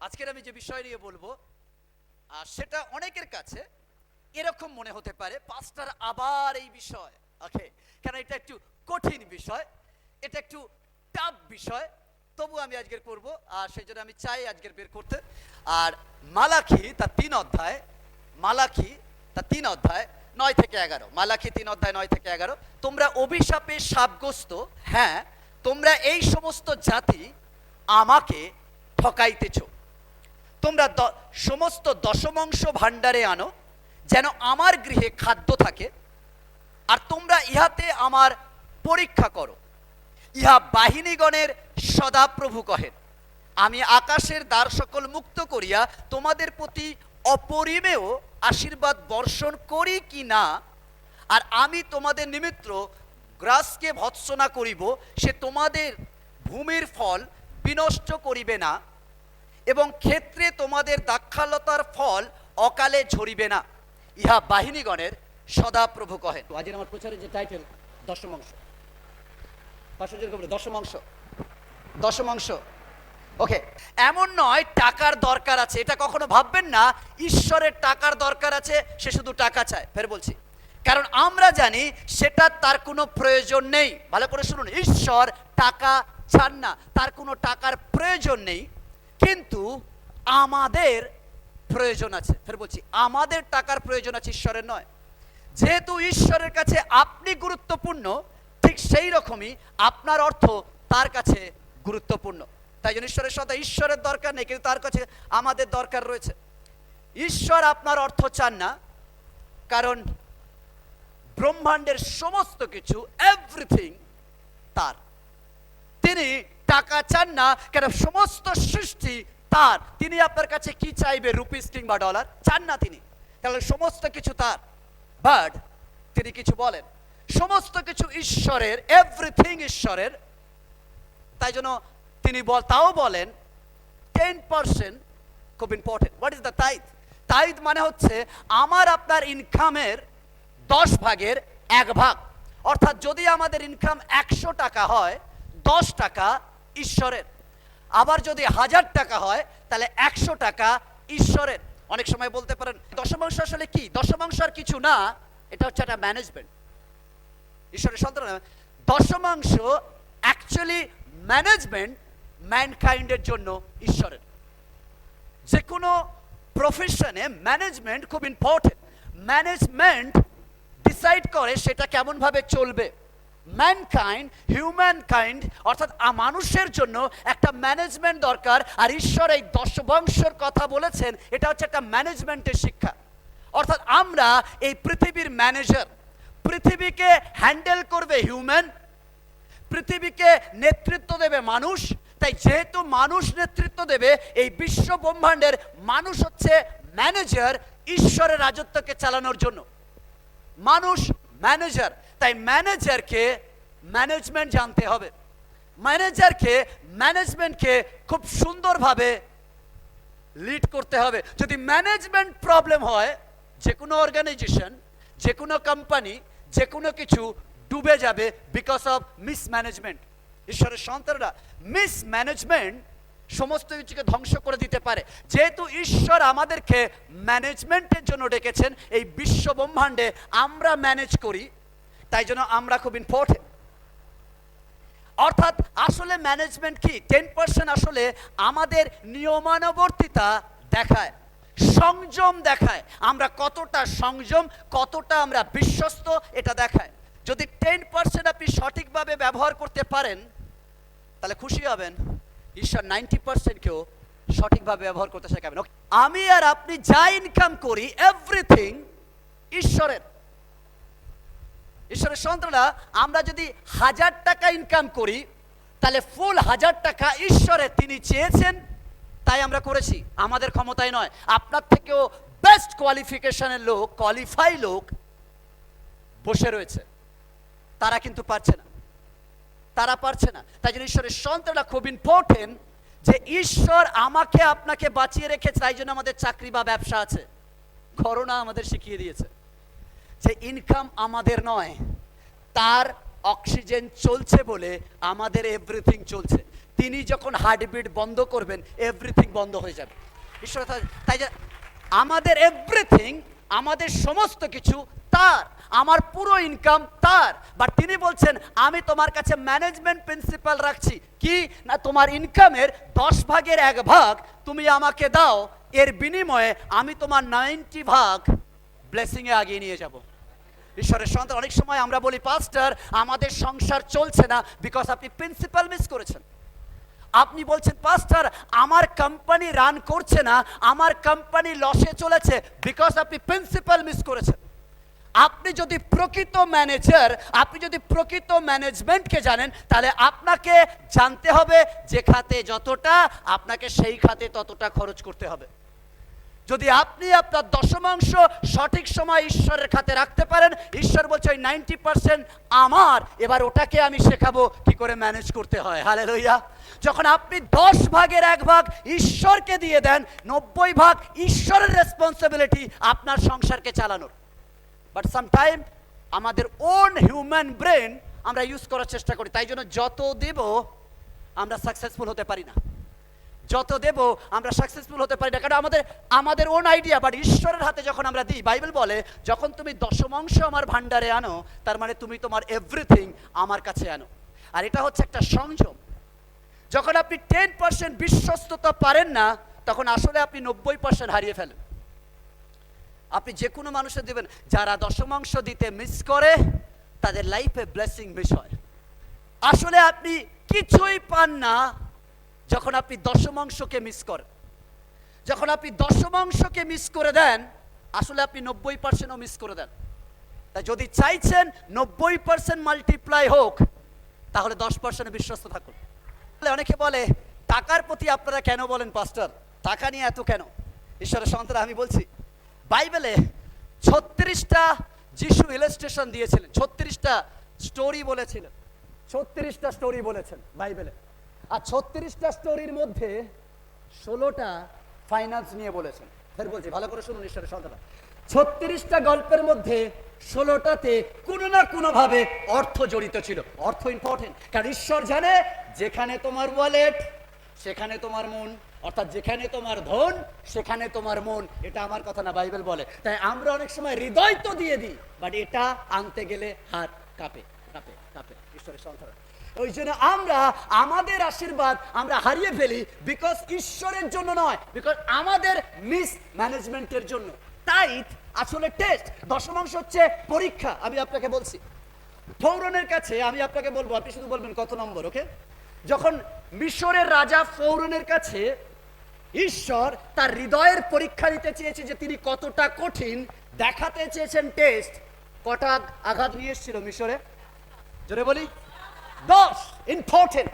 আজকের আমি যে বিষয় নিয়ে বলবো সেটা অনেকের কাছে এরকম মনে হতে পারে, পাস্টার আবার এই বিষয়। ওকে, কেন এটা একটু কঠিন বিষয়, এটা একটু টাফ বিষয়, তবু আমি আজকের করব। আর সেই জন্য আমি চাই আজকের বের করতে। আর মালাখি তার 3 অধ্যায়, মালাখি তার 3 অধ্যায় 9 থেকে 11, মালাখি 3 অধ্যায় 9 থেকে 11, তোমরা অভিশাপে শাপগ্রস্ত, হ্যাঁ তোমরা এই সমস্ত জাতি আমাকে ঠকাইতেছ। তোমরা সমস্ত দশমাংশ ভাণ্ডারে আনো, যেন আমার গৃহে খাদ্য থাকে, আর তোমরা ইহাতে আমার পরীক্ষা করো। ইহা বাহিনীগণের সদাপ্রভু কহেন, আমি আকাশের দ্বার সকল মুক্ত করিয়া তোমাদের প্রতি অপরিমেয় আশীর্বাদ বর্ষণ করি কি না, আর আমি তোমাদের নিমিত্ত গ্রাসকে ভৎসনা করিব, সে তোমাদের ভূমির ফল বিনষ্ট করিবে না, এবং ক্ষেত্রে তোমাদের দ্রাক্ষালতার ফল অকালে ঝরিবে না। ইহা বাহিনীগণের সদাপ্রভু কহেন। আজকের আমার প্রচারের যে টাইটেল, দশমাংশ, দশমাংশ, দশমাংশ। ওকে, এমন নয় টাকার দরকার আছে, এটা কখনো ভাববেন না ঈশ্বরের টাকার দরকার আছে, সে শুধু টাকা চায়। ফের বলছি, কারণ আমরা জানি সেটা তার কোনো প্রয়োজন নেই। ভালো করে শুনুন, ঈশ্বর টাকা চান না, তার কোনো টাকার প্রয়োজন নেই, কিন্তু আমাদের প্রয়োজন আছে। ফের বলছি, আমাদের টাকার প্রয়োজন আছে, ঈশ্বরের নয়। যেহেতু ঈশ্বরের কাছে আপনি গুরুত্বপূর্ণ, ঠিক সেই রকমই আপনার অর্থ তার কাছে গুরুত্বপূর্ণ। তাই জন্য ঈশ্বরের সাথে ঈশ্বরের দরকার নেই, কিন্তু তার কাছে আমাদের দরকার রয়েছে। ঈশ্বর আপনার অর্থ চান না, কারণ ব্রহ্মাণ্ডের সমস্ত কিছু, এভরিথিং তার। তিনি টাকা চান না, কারণ সমস্ত সৃষ্টি তার। তিনি আপনার কাছে কি চাইবে, রুপিস কিংবা ডলার? চান না তিনি, তাহলে সমস্ত কিছু তার। বাট তিনি কিছু বলেন, সমস্ত কিছু ঈশ্বরের, এভরিথিং ঈশ্বরের। তাই জন্য তিনি তাও বলেন 10% খুব important. What is the tithe? Tithe মানে হচ্ছে আমার আপনার ইনকামের 10 ভাগের 1 ভাগ। অর্থাৎ যদি আমাদের ইনকাম 100 টাকা হয়, 10 টাকা ঈশ্বরের। আবার যদি 1000 টাকা হয়, তাহলে 100 টাকা ঈশ্বরের। অনেক সময় বলতে পারেন দশমাংশ আসলে কি? দশমাংশ আর কিছু না, এটা হচ্ছে একটা ম্যানেজমেন্ট। ঈশ্বরের সন্তান, দশমাংশ অ্যাকচুয়ালি ম্যানেজমেন্ট ম্যানকাইন্ডের জন্য ঈশ্বরের। যে কোনো প্রফেশনে ম্যানেজমেন্ট খুব ইম্পর্টেন্ট। ম্যানেজমেন্ট ডিসাইড করে সেটা কেমন ভাবে চলবে। ম্যানকাইন্ড, হিউম্যান কাইন্ড, অর্থাৎ মানুষের জন্য একটা ম্যানেজমেন্ট দরকার। আর ঈশ্বর এই দশমাংশের কথা বলেছেন, এটা হচ্ছে একটা ম্যানেজমেন্টের শিক্ষা। অর্থাৎ আমরা এই পৃথিবীর ম্যানেজার। পৃথিবীকে হ্যান্ডেল করবে হিউম্যান, পৃথিবীকে নেতৃত্ব দেবে মানুষ। তাই যেহেতু মানুষ নেতৃত্ব দেবে এই বিশ্ব ব্রহ্মাণ্ডের, মানুষ হচ্ছে ম্যানেজার ঈশ্বরের রাজত্বকে চালানোর জন্য। মানুষ ম্যানেজার, তাই ম্যানেজারকে ম্যানেজমেন্ট জানতে হবে। ম্যানেজারকে ম্যানেজমেন্টকে খুব সুন্দরভাবে লিড করতে হবে। যদি ম্যানেজমেন্ট প্রবলেম হয়, যে কোনো অর্গানাইজেশন, যে কোনো কোম্পানি, যে কোনো কিছু ডুবে যাবে বিকজ অফ মিসম্যানেজমেন্ট। ঈশ্বরের সন্তানরা, মিসম্যানেজমেন্ট সমস্ত কিছুকে ধ্বংস করে দিতে পারে। যেহেতু ঈশ্বর আমাদেরকে ম্যানেজমেন্টের জন্য ডেকেছেন, এই বিশ্ব ব্রহ্মাণ্ডে আমরা ম্যানেজ করি, তাই জন্য আমরা খুব ইম্পর্টেন্ট। অর্থাৎ আসলে ম্যানেজমেন্ট কি? 10% আসলে আমাদের নিয়মানুবর্তিতা দেখায়, সংযম দেখায়। আমরা কতটা সংযম, কতটা আমরা বিশ্বস্ত, এটা দেখায়। যদি 10% আপনি সঠিকভাবে ব্যবহার করতে পারেন, তাহলে খুশি হবেন। ঈশ্বর 90%কেও সঠিকভাবে ব্যবহার করতে শেখাবেন। আমি আর আপনি যা ইনকাম করি, এভরিথিং ঈশ্বরের। ঈশ্বরের সন্তানরা, আমরা যদি 1000 টাকা ইনকাম করি, তাহলে ফুল 1000 টাকা ঈশ্বরের। তিনি চেয়েছেন, তাই আমরা করেছি, আমাদের ক্ষমতায় নয়। আপনার থেকেও বেস্ট কোয়ালিফিকেশনের লোক, কোয়ালিফাই লোক বসে রয়েছে, তারা কিন্তু পারছে না, তারা পারছে না। তাই জন্য ঈশ্বরের সন্তানরা খুব ইম্পর্টেন্ট, যে ঈশ্বর আমাকে আপনাকে বাঁচিয়ে রেখেছে। তাই জন্য আমাদের চাকরি বা ব্যবসা আছে। করোনা আমাদের শিখিয়ে দিয়েছে যে ইনকাম আমাদের নয়, তার অক্সিজেন চলছে বলে আমাদের এভরিথিং চলছে। তিনি যখন হার্টবিট বন্ধ করবেন এভরিথিং বন্ধ হয়ে যাবে। ঈশ্বর তাই যে আমাদের এভরিথিং, আমাদের সমস্ত কিছু তার, আমার পুরো ইনকাম তার। বাট তিনি বলছেন আমি তোমার কাছে ম্যানেজমেন্ট প্রিন্সিপাল রাখছি কি না, তোমার ইনকামের 10 ভাগের 1 ভাগ তুমি আমাকে দাও, এর বিনিময়ে আমি তোমার 90 ভাগ ব্লেসিংয়ে আগিয়ে নিয়ে যাব। ঈশ্বরের সন্তান, অনেক সময় আমরা বলি পাস্টার আমাদের সংসার চলছে না বিকজ আপনি প্রিন্সিপাল মিস করেছেন। আপনি বলছেন পাস্টার আমার কোম্পানি রান করছে না, আমার কোম্পানি লসে চলেছে বিকজ আপনি প্রিন্সিপাল মিস করেছেন। আপনি যদি প্রকৃত ম্যানেজার, আপনি যদি প্রকৃত ম্যানেজমেন্টকে জানেন, তাহলে আপনাকে জানতে হবে যে খাতে যতটা, আপনাকে সেই খাতে ততটা খরচ করতে হবে। যদি আপনি আপনার দশমাংশ সঠিক সময় ঈশ্বরের খাতে রাখতে পারেন, ঈশ্বর বলছে ওই 90% আমার, এবার ওটাকে আমি শেখাবো কি করে ম্যানেজ করতে হয়। হালেলুয়া। যখন আপনি 10 ভাগের 1 ভাগ ঈশ্বরকে দিয়ে দেন, 90 ভাগ ঈশ্বরের রেসপন্সিবিলিটি আপনার সংসারকে চালানোর। বাট সামটাইম আমাদের ওন হিউম্যান ব্রেন আমরা ইউজ করার চেষ্টা করি, তাই জন্য যত দেব আমরা সাকসেসফুল হতে পারি না, যত দেব আমরা সাকসেসফুল হতে পারি না, কারণ আমাদের ওন আইডিয়া। বাট ঈশ্বরের হাতে যখন আমরা দিই, বাইবেল বলে যখন তুমি দশমাংশ আমার ভান্ডারে আনো, তার মানে তুমি তোমার এভরিথিং আমার কাছে আনো। আর এটা হচ্ছে একটা সংযম। যখন আপনি 10% বিশ্বস্ততা পারেন না, তখন আসলে আপনি 90% হারিয়ে ফেলেন। আপনি যে কোনো মানুষের দেবেন, যারা দশমাংশ দিতে মিস করে তাদের লাইফে ব্লেসিং মিস হয়। আসলে আপনি কিছুই পান না যখন আপনি দশমাংশকে মিস করেন। যখন আপনি দশমাংশকে মিস করে দেন, আসলে আপনি 90%ও মিস করে দেন। তাই যদি চাইছেন 90% মাল্টিপ্লাই হোক, তাহলে 10% বিশ্বস্ত থাকুন। অনেকে বলে টাকার প্রতি আপনারা কেন বলেন পাস্টার, টাকা নিয়ে এত কেন? ঈশ্বরের সন্তান, আমি বলছি বাইবেলে 36টা যিশু ইলাস্ট্রেশন দিয়েছিলেন, 36টা স্টোরি বলেছিলেন, 36টা স্টোরি বলেছেন বাইবেলে। আর 36টা স্টোরির মধ্যে 16টা ফাইন্যান্স নিয়ে বলেছেন। ফের বলছি, ভালো করে শুনুন ঈশ্বরের সন্তান, 36টা গল্পের মধ্যে 16টাতে কোনো না কোনো ভাবে অর্থ জড়িত ছিল। অর্থ ইম্পর্টেন্ট, কারণ ঈশ্বর জানে যেখানে তোমার ওয়ালেট সেখানে তোমার মন, অর্থাৎ যেখানে তোমার ধন সেখানে তোমার মন। এটা আমার কথা না, বাইবেল বলে। তাই আমরা অনেক সময় হৃদয় তো দিয়ে দিই, বাট এটা আনতে গেলে হাত কাঁপে কাঁপে কাঁপে। ঈশ্বরের সন্তান, ওই জন্য আমরা আমাদের আশীর্বাদ আমরা হারিয়ে ফেলি, বিকজ ঈশ্বরের জন্য নয়, বিকজ আমাদের মিস ম্যানেজমেন্টের জন্য। তাই আসলে টেস্ট, দশমাংশ হচ্ছে পরীক্ষা। আমি আপনাকে বলছি ফৌরনের কাছে, আমি আপনাকে বলবো, আপনি শুধু বলবেন কত নম্বর। ওকে, যখন মিশরের রাজা ফৌরনের কাছে ঈশ্বর তার হৃদয়ের পরীক্ষা নিতে চেয়েছে যে তিনি কতটা কঠিন, দেখাতে চেয়েছেন টেস্ট, কটা আঘাত নিয়ে এসেছিল মিশরে? জোরে বলি 10। Important,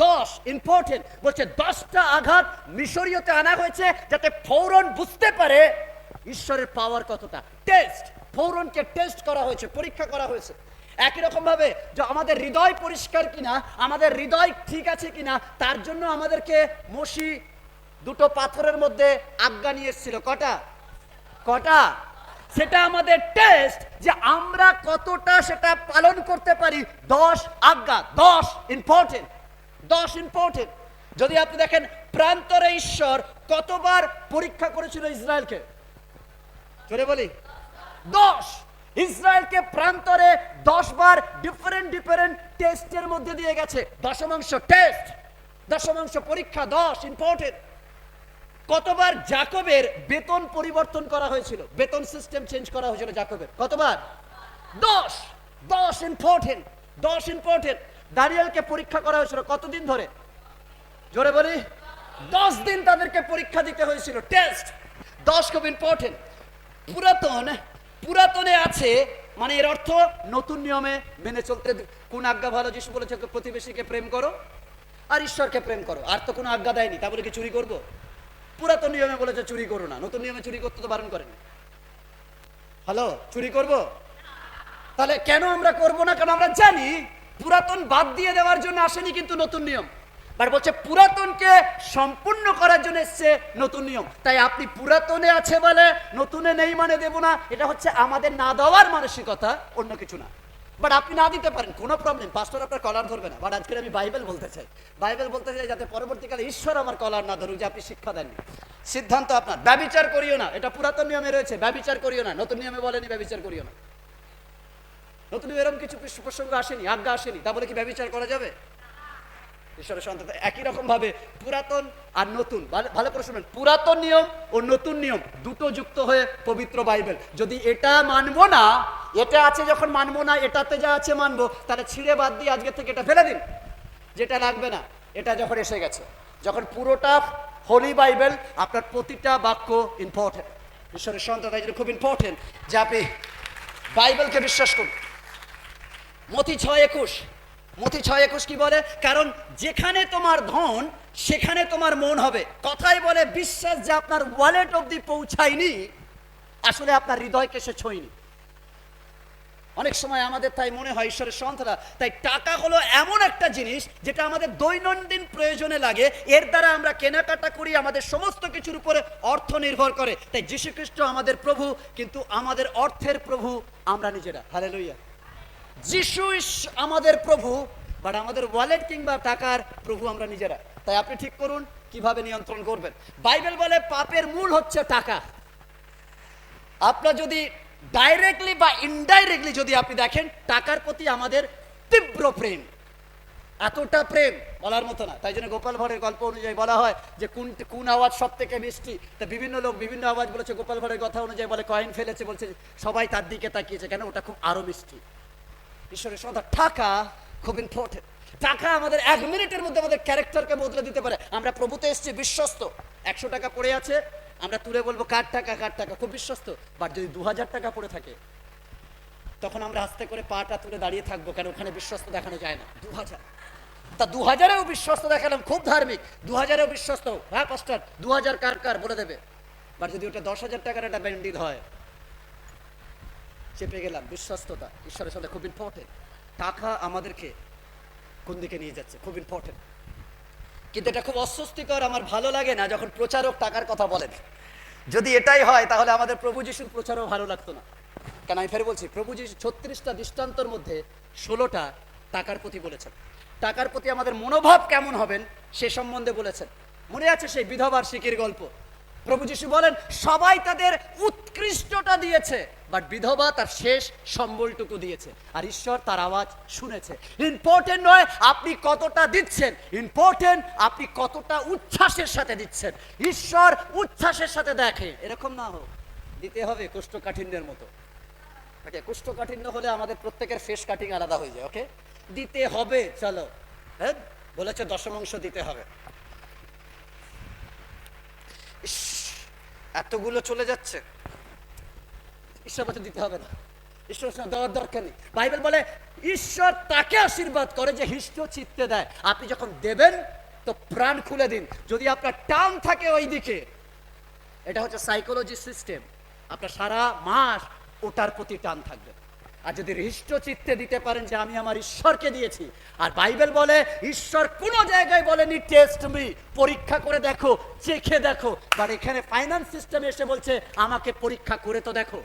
10 important. বলছে 10টা আঘাত মিশরীয়তে আনা হয়েছে যাতে ফৌরন বুঝতে পারে ঈশ্বরের পাওয়ার কতটা। টেস্ট, ফৌরনকে টেস্ট করা হয়েছে, পরীক্ষা করা হয়েছে। একই রকম ভাবে যে আমাদের হৃদয় পরিষ্কার কিনা, আমাদের হৃদয় ঠিক আছে কিনা, তার জন্য আমাদেরকে মসি 2টো পাথরের মধ্যে আজ্ঞা নিয়ে এসেছিল। কটা? কটা? সেটা আমাদের টেস্ট যে আমরা কতটা সেটা পালন করতে পারি। 10 আজ্ঞা, 10 ইম্পর্টেন্ট, 10 ইম্পর্টেন্ট। যদি আপনি দেখেন প্রান্তরে ঈশ্বর কতবার পরীক্ষা করেছিল ইসরায়েলকে? জোরে বলি 10। ইসরায়েলকে প্রান্তরে 10 বার ডিফারেন্ট টেস্টের মধ্যে দিয়ে গেছে। দশমাংশ টেস্ট, দশমাংশ পরীক্ষা, 10 ইম্পর্টেন্ট। কতবার যাকবের বেতন পরিবর্তন করা হয়েছিল, বেতন সিস্টেম চেঞ্জ করা হয়েছিল যাকবের? কতবার? 10। 10 ইম্পর্টেন্ট, 10 ইম্পর্টেন্ট। দানিয়েলকে পরীক্ষা করা হয়েছিল কতদিন ধরে? জোরে বলি 10 দিন তাদেরকে পরীক্ষা দিতে হয়েছিল, টেস্ট। 10 খুব ইম্পর্টেন্ট। পুরাতনে আছে মানে এর অর্থ নতুন নিয়মে মেনে চলতে। কোন আজ্ঞা ভালো? যিশু বলেছে প্রতিবেশীকে প্রেম করো আর ঈশ্বরকে প্রেম করো। আর তো কোনো আজ্ঞা দেয়নি। তা বলে কি চুরি করবো? পুরাতন নিয়মে বলেছে চুরি করো না, নতুন নিয়মে চুরি করতে তো বারণ করেনি। হ্যালো, চুরি করব? তাহলে কেন আমরা করব না? কারণ আমরা জানি পুরাতন বাদ দিয়ে দেওয়ার জন্য আসেনি কিন্তু নতুন নিয়ম। বাট বলছে পুরাতনকে সম্পূর্ণ করার জন্য এসছে নতুন নিয়ম। তাই আপনি পুরাতনে আছে বলে নতুনে নেই মানে দেব না, এটা হচ্ছে আমাদের না দেওয়ার মানসিকতা, অন্য কিছু না। বাট আপনি না দিতে পারেন, কোনো প্রবলেম, পাস্টর আপনার কলার ধরবে না। বাট আজকে আমি বাইবেল বলতে চাই, বাইবেল বলতে চাই যাতে পরবর্তীকালে ঈশ্বর আমার কলার না ধরুক, যে আপনি শিক্ষা দেননি। সিদ্ধান্ত আপনার। ব্যভিচার করিও না, এটা পুরাতন নিয়মে রয়েছে, ব্যভিচার করিও না। নতুন নিয়মে বলেনি ব্যভিচার করিও না। নতুন এরকম কিছু প্রসঙ্গ আসেনি, আজ্ঞা আসেনি, তা বলে কি ব্যভিচার করা যাবে? ঈশ্বরের সন্তান একই রকম ভাবে পুরাতন আর নতুন, ভালো করে শুনবেন, পুরাতন নিয়ম ও নতুন নিয়ম দুটো যুক্ত হয়ে পবিত্র বাইবেল। যদি এটা মানবো না, এটা আছে যখন মানবো না, এটাতে যা আছে মানবো, তাহলে ছিঁড়ে বাদ দিয়ে আজকে থেকে এটা ফেলে দিন, যেটা লাগবে না। এটা যখন এসে গেছে, যখন পুরোটা হোলি বাইবেল, আপনার প্রতিটা বাক্য ইম্পর্টেন্ট। ঈশ্বরের সন্তান তাই জন্য খুব ইম্পর্টেন্ট যে আপনি বাইবেলকে বিশ্বাস করুন। মতি 6:21, মতি 6:21 কি বলে? কারণ যেখানে তোমার ধন সেখানে তোমার মন হবে। কথাই বলে বিশ্বাস যে আপনার ওয়ালেট অবধি পৌঁছায়নি, আসলে আপনার হৃদয়কে সে ছোঁয়নি। অনেক সময় আমাদের তাই মনে হয় ঈশ্বরের সন্তানরা, তাই টাকা হলো এমন একটা জিনিস যেটা আমাদের দৈনন্দিন প্রয়োজনে লাগে, এর দ্বারা আমরা কেনাকাটা করি, আমাদের সমস্ত কিছুর উপরে অর্থ নির্ভর করে। তাই যীশু খ্রিস্ট আমাদের প্রভু, কিন্তু আমাদের অর্থের প্রভু আমরা নিজেরা। হালেলুয়া। যিশু আমাদের প্রভু, বাট আমাদের ওয়ালেট কিংবা টাকার প্রভু আমরা নিজেরা। তাই আপনি ঠিক করুন কিভাবে নিয়ন্ত্রণ করবেন। বাইবেল বলে পাপের মূল হচ্ছে টাকা। আপনার যদি ডাইরেক্টলি বা ইনডাইরেক্টলি যদি আপনি দেখেন, টাকার প্রতি আমাদের তীব্র প্রেম, এতটা প্রেম বলার মতো না। তাই জন্য গোপাল ভাঁড়ের গল্প অনুযায়ী বলা হয় যে কোন আওয়াজ সব থেকে মিষ্টি। তা বিভিন্ন লোক বিভিন্ন আওয়াজ বলেছে, গোপাল ভাঁড়ের কথা অনুযায়ী বলে কয়েন ফেলেছে, বলছে সবাই তার দিকে তাকিয়েছে, কেন? ওটা খুব আরো মিষ্টি। ঈশ্বরের সন্তান, টাকা খুব ইম্পর্টেন্ট। টাকা আমাদের 1 মিনিটের মধ্যে আমাদের ক্যারেক্টারকে বদলে দিতে পারে। আমরা প্রভুতে এসেছি বিশ্বস্ত, 100 টাকা পড়ে আছে, আমরা তুলে বলবো কার টাকা, কার টাকা, খুব বিশ্বস্ত। বাট যদি 2000 টাকা পড়ে থাকে, তখন আমরা আস্তে করে পাটা তুলে দাঁড়িয়ে থাকবো, কারণ ওখানে বিশ্বস্ত দেখানো যায় না। 2000, তা 2000-এও বিশ্বস্ত দেখালাম, খুব ধার্মিক, 2000-এও বিশ্বস্ত, হ্যাঁ পাস্টার 2000 কার কার বলে দেবে। বাট যদি ওটা 10,000 টাকার একটা ব্যান্ডিল হয়, চেপে গেলাম। বিশ্বস্ততা ঈশ্বরের সাথে খুব ইম্পর্টেন্ট। টাকা আমাদেরকে কোন দিকে নিয়ে যাচ্ছে খুব ইম্পর্টেন্ট। কিন্তু এটা খুব অস্বস্তিকর, আমার ভালো লাগে না যখন প্রচারক টাকার কথা বলেন। যদি এটাই হয় তাহলে আমাদের প্রভু যিশুর প্রচারও ভালো লাগতো না। কেন আমি ফের বলছি, প্রভু যিশু 36টা দৃষ্টান্তর মধ্যে 16টা টাকার প্রতি বলেছেন। টাকার প্রতি আমাদের মনোভাব কেমন হবেন সে সম্বন্ধে বলেছেন। মনে আছে সেই বিধবার শিকির গল্প? প্রভু যিশু বলেন সবাই তাদের উৎকৃষ্টটা দিয়েছে, বাট বিধবা তার শেষ সম্বলটুকু দিয়েছে, আর ঈশ্বর তার আওয়াজ শুনেছে। ইম্পর্টেন্ট নয় আপনি কতটা দিচ্ছেন, ইম্পর্টেন্ট আপনি কতটা উচ্ছ্বাসের সাথে দিচ্ছেন। ঈশ্বর উচ্ছ্বাসের সাথে দেখে, এরকম না হোক, দিতে হবে কোষ্ঠকাঠিন্যের মতো। ওকে, কোষ্ঠকাঠিন্য হলে আমাদের প্রত্যেকের ফেস কাটিং আলাদা হয়ে যায়। ওকে, দিতে হবে, চলো, হ্যাঁ বলেছে দশমাংশ দিতে হবে। এতগুলো চলে যাচ্ছে, ঈশ্বর বলতে দিতে হবে না, ঈশ্বর দেওয়ার দরকার নেই। বাইবেল বলে ঈশ্বর তাকে আশীর্বাদ করে যে হিষ্ট চিত্তে দেয়। আপনি যখন দেবেন তো প্রাণ খুলে দিন। যদি আপনার টান থাকে ওই দিকে, এটা হচ্ছে সাইকোলজি সিস্টেম, আপনার সারা মাস ওটার প্রতি টান থাকবে। আর যদি হৃষ্ট চিত্তে দিতে পারেন যে আমি আমার ঈশ্বরকে দিয়েছি, আর বাইবেল বলে ঈশ্বর কোন জায়গায় বলেনি টেস্ট মি, পরীক্ষা করে দেখো, চেখে দেখো, বাট এখানে ফাইন্যান্স সিস্টেমে এসে বলছে আমাকে পরীক্ষা করে তো দেখো,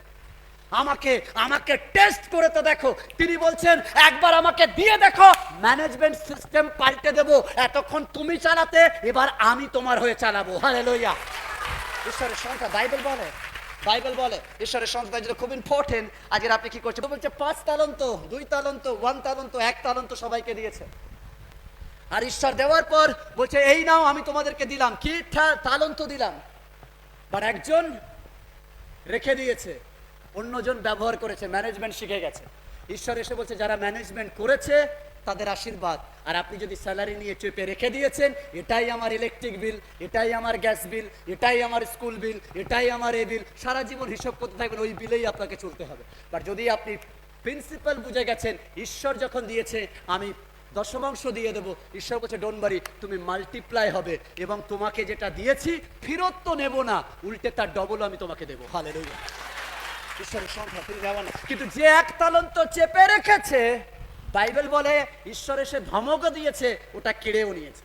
আমাকে টেস্ট করে তো দেখো। তিনি বলছেন একবার আমাকে দিয়ে দেখো, ম্যানেজমেন্ট সিস্টেম পাল্টে দেবো। এতক্ষণ তুমি চালাতে, এবার আমি তোমার হয়ে চালাবো। হালেলুয়া। ঈশ্বরের সন্তান, বাইবেল বলে ঈশ্বরের সন্তান খুব ইম্পর্টেন্ট। আজকে আপনি কি করছেন? বলছে 5 তালন্ত, 2 তালন্ত, 1 তালন্ত, 1 তালন্ত সবাইকে দিয়েছে। আর ঈশ্বর দেওয়ার পর বলছে এই নাও আমি তোমাদেরকে দিলাম, কি তালন্ত দিলাম, বাট একজন রেখে দিয়েছে, অন্যজন ব্যবহার করেছে, ম্যানেজমেন্ট শিখে গেছে। ঈশ্বর এসে বলছে যারা ম্যানেজমেন্ট করেছে তাদের আশীর্বাদ, আর আপনি যদি স্যালারি নিয়ে চেপে রেখে দিয়েছেন, এটাই আমার ইলেকট্রিক বিল, এটাই আমার গ্যাস বিল, এটাই আমার স্কুল বিল, এটাই আমার এই বিল, সারা জীবন হিসাব করতে থাকবেন, ওই বিলেই আপনাকে চলতে হবে। বাট যদি আপনি প্রিন্সিপাল বুঝে গেছেন, ঈশ্বর যখন দিয়েছে আমি দশমাংশ দিয়ে দেবো, ঈশ্বর বলছে ডোন্ট ওয়ারি, তুমি মাল্টিপ্লাই হবে, এবং তোমাকে যেটা দিয়েছি ফেরত তো নেবো না, উল্টে তার ডবল আমি তোমাকে দেবো। হালেলুয়া। ঈশ্বরের সংখ্যা ফিরে যাওয়া না। কিন্তু যে 1 তালন্ত চেপে রেখেছে, বাইবেল বলে ঈশ্বর এসে ধমকও দিয়েছে, ওটা কেড়েও নিয়েছে।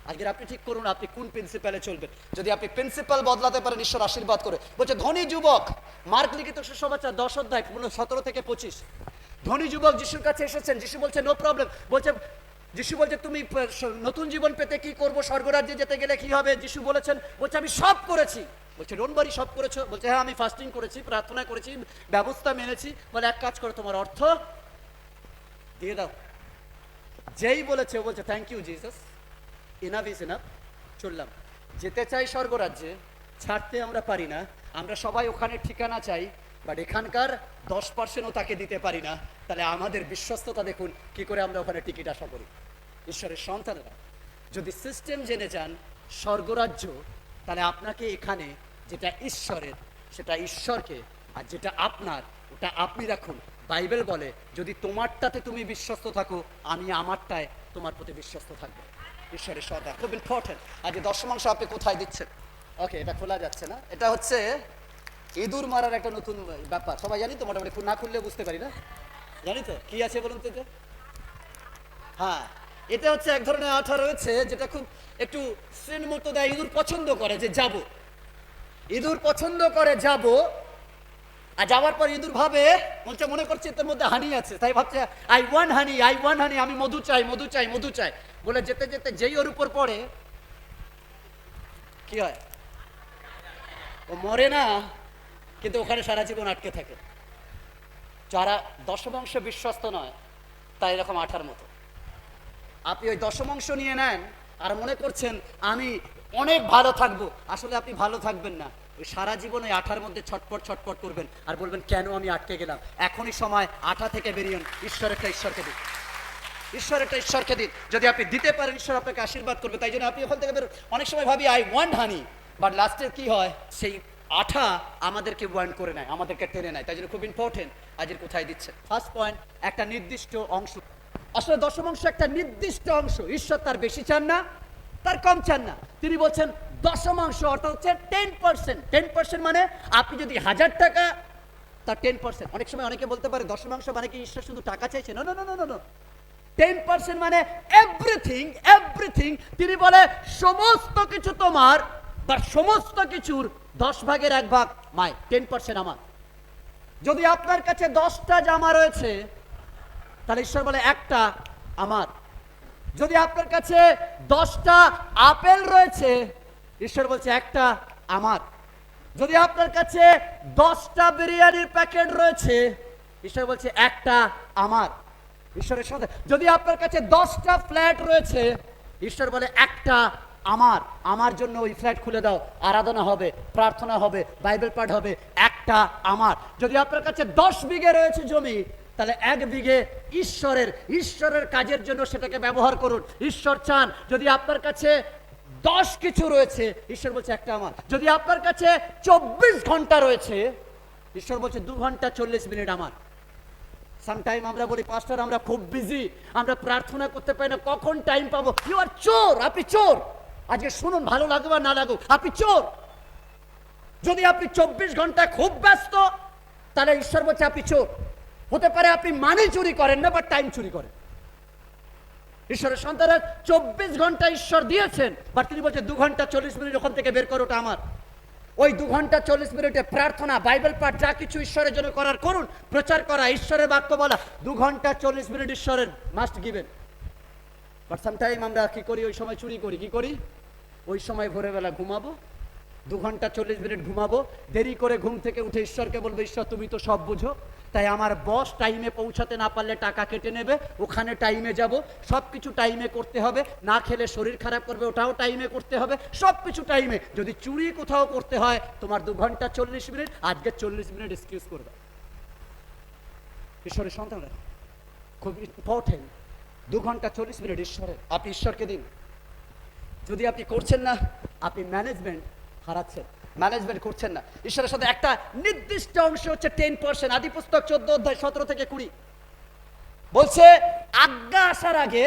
আজকে আপনি ঠিক করুন আপনি কোন প্রিন্সিপালে চলবেন। যদি আপনি প্রিন্সিপাল বদলাতে পারেন, ঈশ্বর আশীর্বাদ করে। বলছে ধনী যুবক, মার্ক লিখিত সুসমাচার 10 অধ্যায় 17 থেকে 25, ধনী যুবক যিশুর কাছে এসেছেন, যিশু বলছে নো প্রবলেম, যিশু বলছে তুমি নতুন জীবন পেতে কি করবো, স্বর্গরাজ্যে যেতে গেলে কি হবে? যিশু বলছে আমি সব করেছি। বলছে ডোন্ট ওয়ারি, সব করেছো? বলছে হ্যাঁ আমি ফাস্টিং করেছি, প্রার্থনা করেছি, ব্যবস্থা মেনেছি। বলে এক কাজ করো, তোমার অর্থ দিয়ে দাও। যেই বলেছে ও বলছে thank you Jesus, enough is enough, চললাম। যেতে চাই স্বর্গরাজ্যে, ছাড়তে আমরা পারি না। আমরা সবাই ওখানে ঠিকানা চাই, বাট এখানকার 10%ও তাকে দিতে পারি না। তাহলে আমাদের বিশ্বস্ততা দেখুন কি করে আমরা ওখানে টিকিট আশা করি। ঈশ্বরের সন্তানেরা যদি সিস্টেম জেনে যান স্বর্গরাজ্য, তাহলে আপনাকে এখানে যেটা ঈশ্বরের সেটা ঈশ্বরকে, আর যেটা আপনার ওটা আপনি রাখুন। বাইবেল বলে যদি তোমারটাতে তুমি বিশ্বস্ত থাকো, আমি আমারটায় তোমার প্রতি বিশ্বস্ত থাকবো। ঈশ্বরের সন্তান, খুব ইম্পর্টেন্ট। আজ দশমাংশ আপনি কোথায় দিচ্ছেন? ওকে, এটা খোলা যাচ্ছে না। এটা হচ্ছে ইঁদুর মারার একটা নতুন ব্যাপার, সবাই জানি তো মোটামুটি, না খুললে বুঝতে পারি না, জানি তো কি আছে বলুন তো। হ্যাঁ, এটা হচ্ছে এক ধরনের আঠা রয়েছে যেটা খুব একটু সিন মতো দেয়। ইঁদুর পছন্দ করে যে যাব, ইঁদুর পছন্দ করে যাব, আর যাওয়ার পর ইঁদুর ভাবে, বলছে মনে করছে এর মধ্যে হানি আছে, তাই ভাবছে I want honey, I want honey, আমি মধু চাই, মধু চাই, মধু চাই বলে যেতে যেতে যেই ওর উপর পড়ে কি হয়? ও মরে না, কিন্তু ওখানে সারা জীবন আটকে থাকে। যারা দশমাংশ বিশ্বস্ত নয় তাই এরকম আঠার মতো। আপনি ওই দশমাংশ নিয়ে নেন আর মনে করছেন আমি অনেক ভালো থাকবো, আসলে আপনি ভালো থাকবেন না। ওই সারা জীবন ওই আঠার মধ্যে ছটপট ছটপট করবেন আর বলবেন কেন আমি আটকে গেলাম। এখনই সময় আঠা থেকে বেরিয়ে ঈশ্বরেরটা ঈশ্বরকে দিন, ঈশ্বরেরটা ঈশ্বরকে দিন। যদি আপনি দিতে পারেন ঈশ্বর আপনাকে আশীর্বাদ করবে। তাই জন্য আপনি ওখান থেকে অনেক সময় ভাবি আই ওয়ান্ট হানি, বাট লাস্টের কি হয়? সেই আঠা আমাদেরকে ওয়ান্ট করে নেয়, আমাদেরকে টেনে নেয়। তাই জন্য খুব ইম্পর্টেন্ট আজের কোথায় দিচ্ছে। ফার্স্ট পয়েন্ট, একটা নির্দিষ্ট অংশ। আসলে দশমাংশ একটা নির্দিষ্ট অংশ। ঈশ্বর তার বেশি চান না, তার কম চান না। তিনি বলছেন দশমাংশ অর্থাৎ হচ্ছে 10%। 10% মানে আপনি যদি 1000 টাকা, তার 10%। অনেক সময় অনেকে বলতে পারে দশমাংশ মানে কি ঈশ্বর শুধু টাকা চাইছে? না, 10% মানে এভরিথিং, এভরিথিং। তিনি বলে সমস্ত কিছু তোমার, বা সমস্ত কিছুর 10 ভাগের 1 ভাগ মাই, 10% আমার। যদি আপনার কাছে 10টা জামা রয়েছে, তাহলে ঈশ্বর বলে একটা আমার। যদি আপনার কাছে 10টা আপেল রয়েছে, ঈশ্বর বলছে একটা আমার। যদি আপনার কাছে 10টা বিরিয়ানির প্যাকেট রয়েছে, ঈশ্বর বলছে একটা আমার। ঈশ্বরের সাথে যদি আপনার কাছে 10টা ফ্ল্যাট রয়েছে, ঈশ্বর বলে একটা আমার। আমার জন্য ওই ফ্ল্যাট খুলে দাও, আরাধনা হবে, প্রার্থনা হবে, বাইবেল পাঠ হবে, একটা আমার। যদি আপনার কাছে 10 বিঘে রয়েছে জমি, তাহলে 1 বিঘে ঈশ্বরের, ঈশ্বরের কাজের জন্য সেটাকে ব্যবহার করুন। ঈশ্বর চান যদি আপনার কাছে 10 কিছু রয়েছে, ঈশ্বর বলছে একটা আমার। যদি আপনার কাছে 24 ঘন্টা রয়েছে, ঈশ্বর বলছে 2 ঘন্টা 40 মিনিট আমার। সামটাইম আমরা বলি পাস্টার আমরা খুব বিজি, আমরা প্রার্থনা করতে পারি না, কখন টাইম পাবো? ইউ আর চোর, আপনি চোর। আজকে শুনুন, ভালো লাগুক বা না লাগুক, আপনি চোর। যদি আপনি 24 ঘন্টা খুব ব্যস্ত, তাহলে ঈশ্বর বলছে আপনি চোর। হতে পারে আপনি মানি চুরি করেন না, বা টাইম চুরি করেন। ঈশ্বরের সন্তানের 24 ঘন্টা ঈশ্বর দিয়েছেন, বাট তিনি বলছেন 2 ঘন্টা 40 মিনিট ওখান থেকে বের করো, ওটা আমার। ওই 2 ঘন্টা 40 মিনিটে প্রার্থনা, বাইবেল পাঠ, যা কিছু ঈশ্বরের জন্য করার করুন। প্রচার করা, ঈশ্বরের বাক্য বলা, 2 ঘন্টা 40 মিনিট ঈশ্বরের মাস্ট গিভেন। বাট সামটাইম আমরা কি করি? ওই সময় চুরি করি। কি করি? ওই সময় ভোরবেলা ঘুমাবো, 2 ঘন্টা 40 মিনিট ঘুমাবো, দেরি করে ঘুম থেকে উঠে ঈশ্বরকে বলবো ঈশ্বর তুমি তো সব বুঝো, তাই আমার বস টাইমে পৌঁছাতে না পারলে টাকা কেটে নেবে, ওখানে টাইমে যাব, সব কিছু টাইমে করতে হবে, না খেলে শরীর খারাপ করবে, ওটাও টাইমে করতে হবে, সব কিছু টাইমে। যদি চুরি কোথাও করতে হয়, তোমার 2 ঘন্টা 40 মিনিট, আজকে 40 মিনিট এক্সকিউজ করে দাও। ঈশ্বরের সন্তানরা খুব ইম্পর্টেন্ট। 2 ঘন্টা 40 মিনিট ঈশ্বরের, আপনি ঈশ্বরকে দিন। যদি আপনি করছেন না, আপনি ম্যানেজমেন্ট হারাচ্ছেন, ম্যানেজমেন্ট করছেন না। ঈশ্বরের সাথে একটা নির্দিষ্ট অংশ হচ্ছে 10%। আদি পুস্তক 14 অধ্যায় 17 থেকে 20 বলছে আজ্ঞা আসার আগে,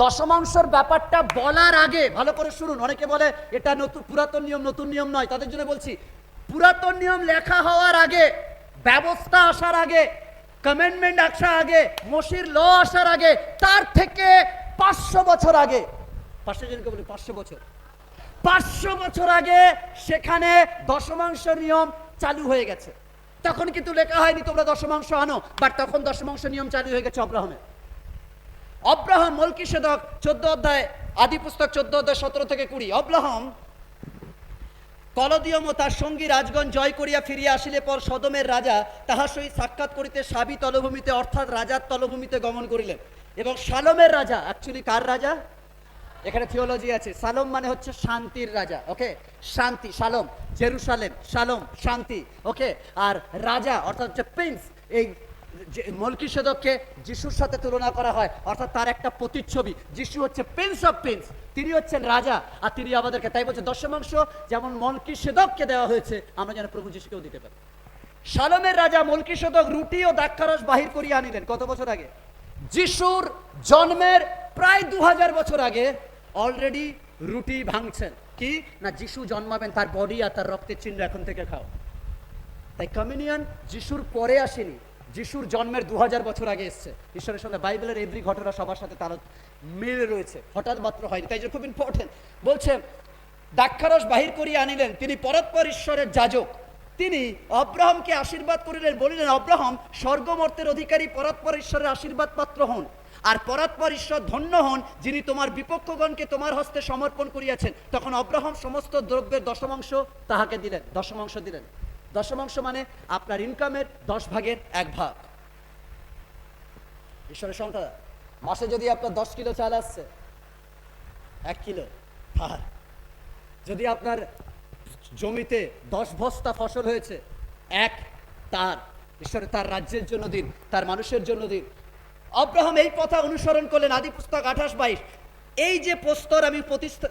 দশমাংশের ব্যাপারটা বলার আগে, ভালো করে শুনুন। অনেকে বলে এটা নতুন, পুরাতন নিয়ম, নতুন নিয়ম নয়। তাদের জন্য বলছি, পুরাতন নিয়ম লেখা হওয়ার আগে, ব্যবস্থা আসার আগে, কমেন্ডমেন্ট আসার আগে, মসির ল আসার আগে, তার থেকে 500 বছর আগে, 500 জনকে বলি 500 বছর, 500 বছর আগে সেখানে দশমাংশ নিয়ম চালু হয়ে গেছে। তখন কিন্তু লেখা হয়নি তোমরা দশমাংশ আনো, বাট তখন দশমাংশ নিয়ম চালু হয়ে গেছে অব্রাহামের। অব্রাহাম মলকিসেদক 14 অধ্যায়, আদি পুস্তক 14 অধ্যায় 17 থেকে 20। অব্রাহাম কলদিয়ম ও তার সঙ্গী রাজগণ জয় করিয়া ফিরিয়া আসিলে পর সদমের রাজা তাহার সহিত সাক্ষাৎ করিতে সাবি তলভূমিতে অর্থাৎ রাজার তলভূমিতে গমন করিলেন। এবং শালোমের রাজা, অ্যাকচুয়ালি কার রাজা? এখানে থিওলজি আছে। সালোম মানে হচ্ছে শান্তির রাজা, ওকে, শান্তি, শালোম, জেরুসালেম, শালোম, শান্তি, ওকে। আর রাজা অর্থাৎ হচ্ছে প্রিন্স। এই মলকিসেদককে যিশুর সাথে তুলনা করা হয়, অর্থাৎ তার একটা প্রতিচ্ছবি। যিশু হচ্ছে প্রিন্স অফ প্রিন্স, তিনি হচ্ছেন রাজা, আর তিনি আমাদেরকে, তাই বলছে দশমাংশ যেমন মলকিসেদককে দেওয়া হয়েছে আমরা যেন প্রভু যিশুকেও দিতে পারি। শালোমের রাজা মলকিসেদক রুটি ও দ্রাক্ষারস বাহির করিয়া আনিলেন। কত বছর আগে? যিশুর জন্মের প্রায় 2000 বছর আগে অলরেডি রুটি ভাঙছেন। কি না, যিশু জন্মাবেন, তার বডি আর তার রক্তের চিহ্ন এখন থেকে খাও। তাই কমিউনিয়ন যিশুর পরে আসেনি, যিশুর জন্মের 2000 বছর আগে এসছে। ঈশ্বরের সঙ্গে বাইবেলের এভরি ঘটনা সবার সাথে তার মিল রয়েছে, হঠাৎ মাত্র হয়নি, তাই যে খুব ইম্পর্টেন্ট। বলছে দ্রাক্ষারস বাহির করিয়া আনিলেন, তিনি পরস্পর ঈশ্বরের যাজক। তিনি অব্রাহামকে আশীর্বাদ করিলেন, বলিলেন অব্রাহাম স্বর্গমর্তের অধিকারী, পরস্পর ঈশ্বরের আশীর্বাদ পাত্র হন, আর পরস্পর ঈশ্বর ধন্য হন, যিনি তোমার বিপক্ষগণকে তোমার হস্তে সমর্পণ করিয়াছেন। তখন অব্রাহাম সমস্ত দ্রব্যের দশমাংশ তাহাকে দিলেন। দশমাংশ দিলেন, দশমাংশ মানে আপনার ইনকামের 10 ভাগের 1 ভাগ। ঈশ্বরের সংখ্যা, মাসে যদি আপনার 10 কিলো চাল আসছে, 1 কিলো তার। যদি আপনার জমিতে 10 বস্তা ফসল হয়েছে, 1 তার। ঈশ্বরের তার রাজ্যের জন্য দিন, তার মানুষের জন্য দিন। অব্রাহাম এই কথা অনুসরণ করলেন। আদি পুস্তক 28-22। এই যে প্রস্তর আমি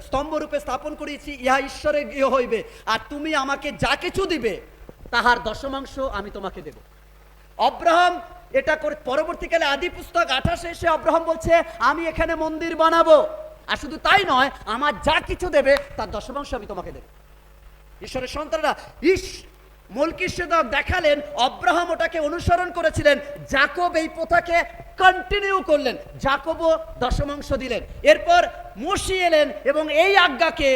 স্তম্ভ রূপে স্থাপন করেছি, ইহা ঈশ্বরের গৃহ হইবে, আর তুমি আমাকে যা কিছু দিবে তাহার দশমাংশ আমি তোমাকে দেব। অব্রাহাম এটা করে পরবর্তীকালে আদি পুস্তক 28 এসে অব্রাহাম বলছে আমি এখানে মন্দির বানাবো, আর শুধু তাই নয়, আমার যা কিছু দেবে তার দশমাংশ আমি তোমাকে দেব। ঈশ্বরের সন্তানরা মলকিসেদক দেখালেন, অব্রাহাম ওটাকে অনুসরণ করেছিলেন, যাকব এই প্রথাকে কন্টিনিউ করলেন, যাকবও দশমাংশ দিলেন। এরপর মসি এলেন এবং এই আজ্ঞাকে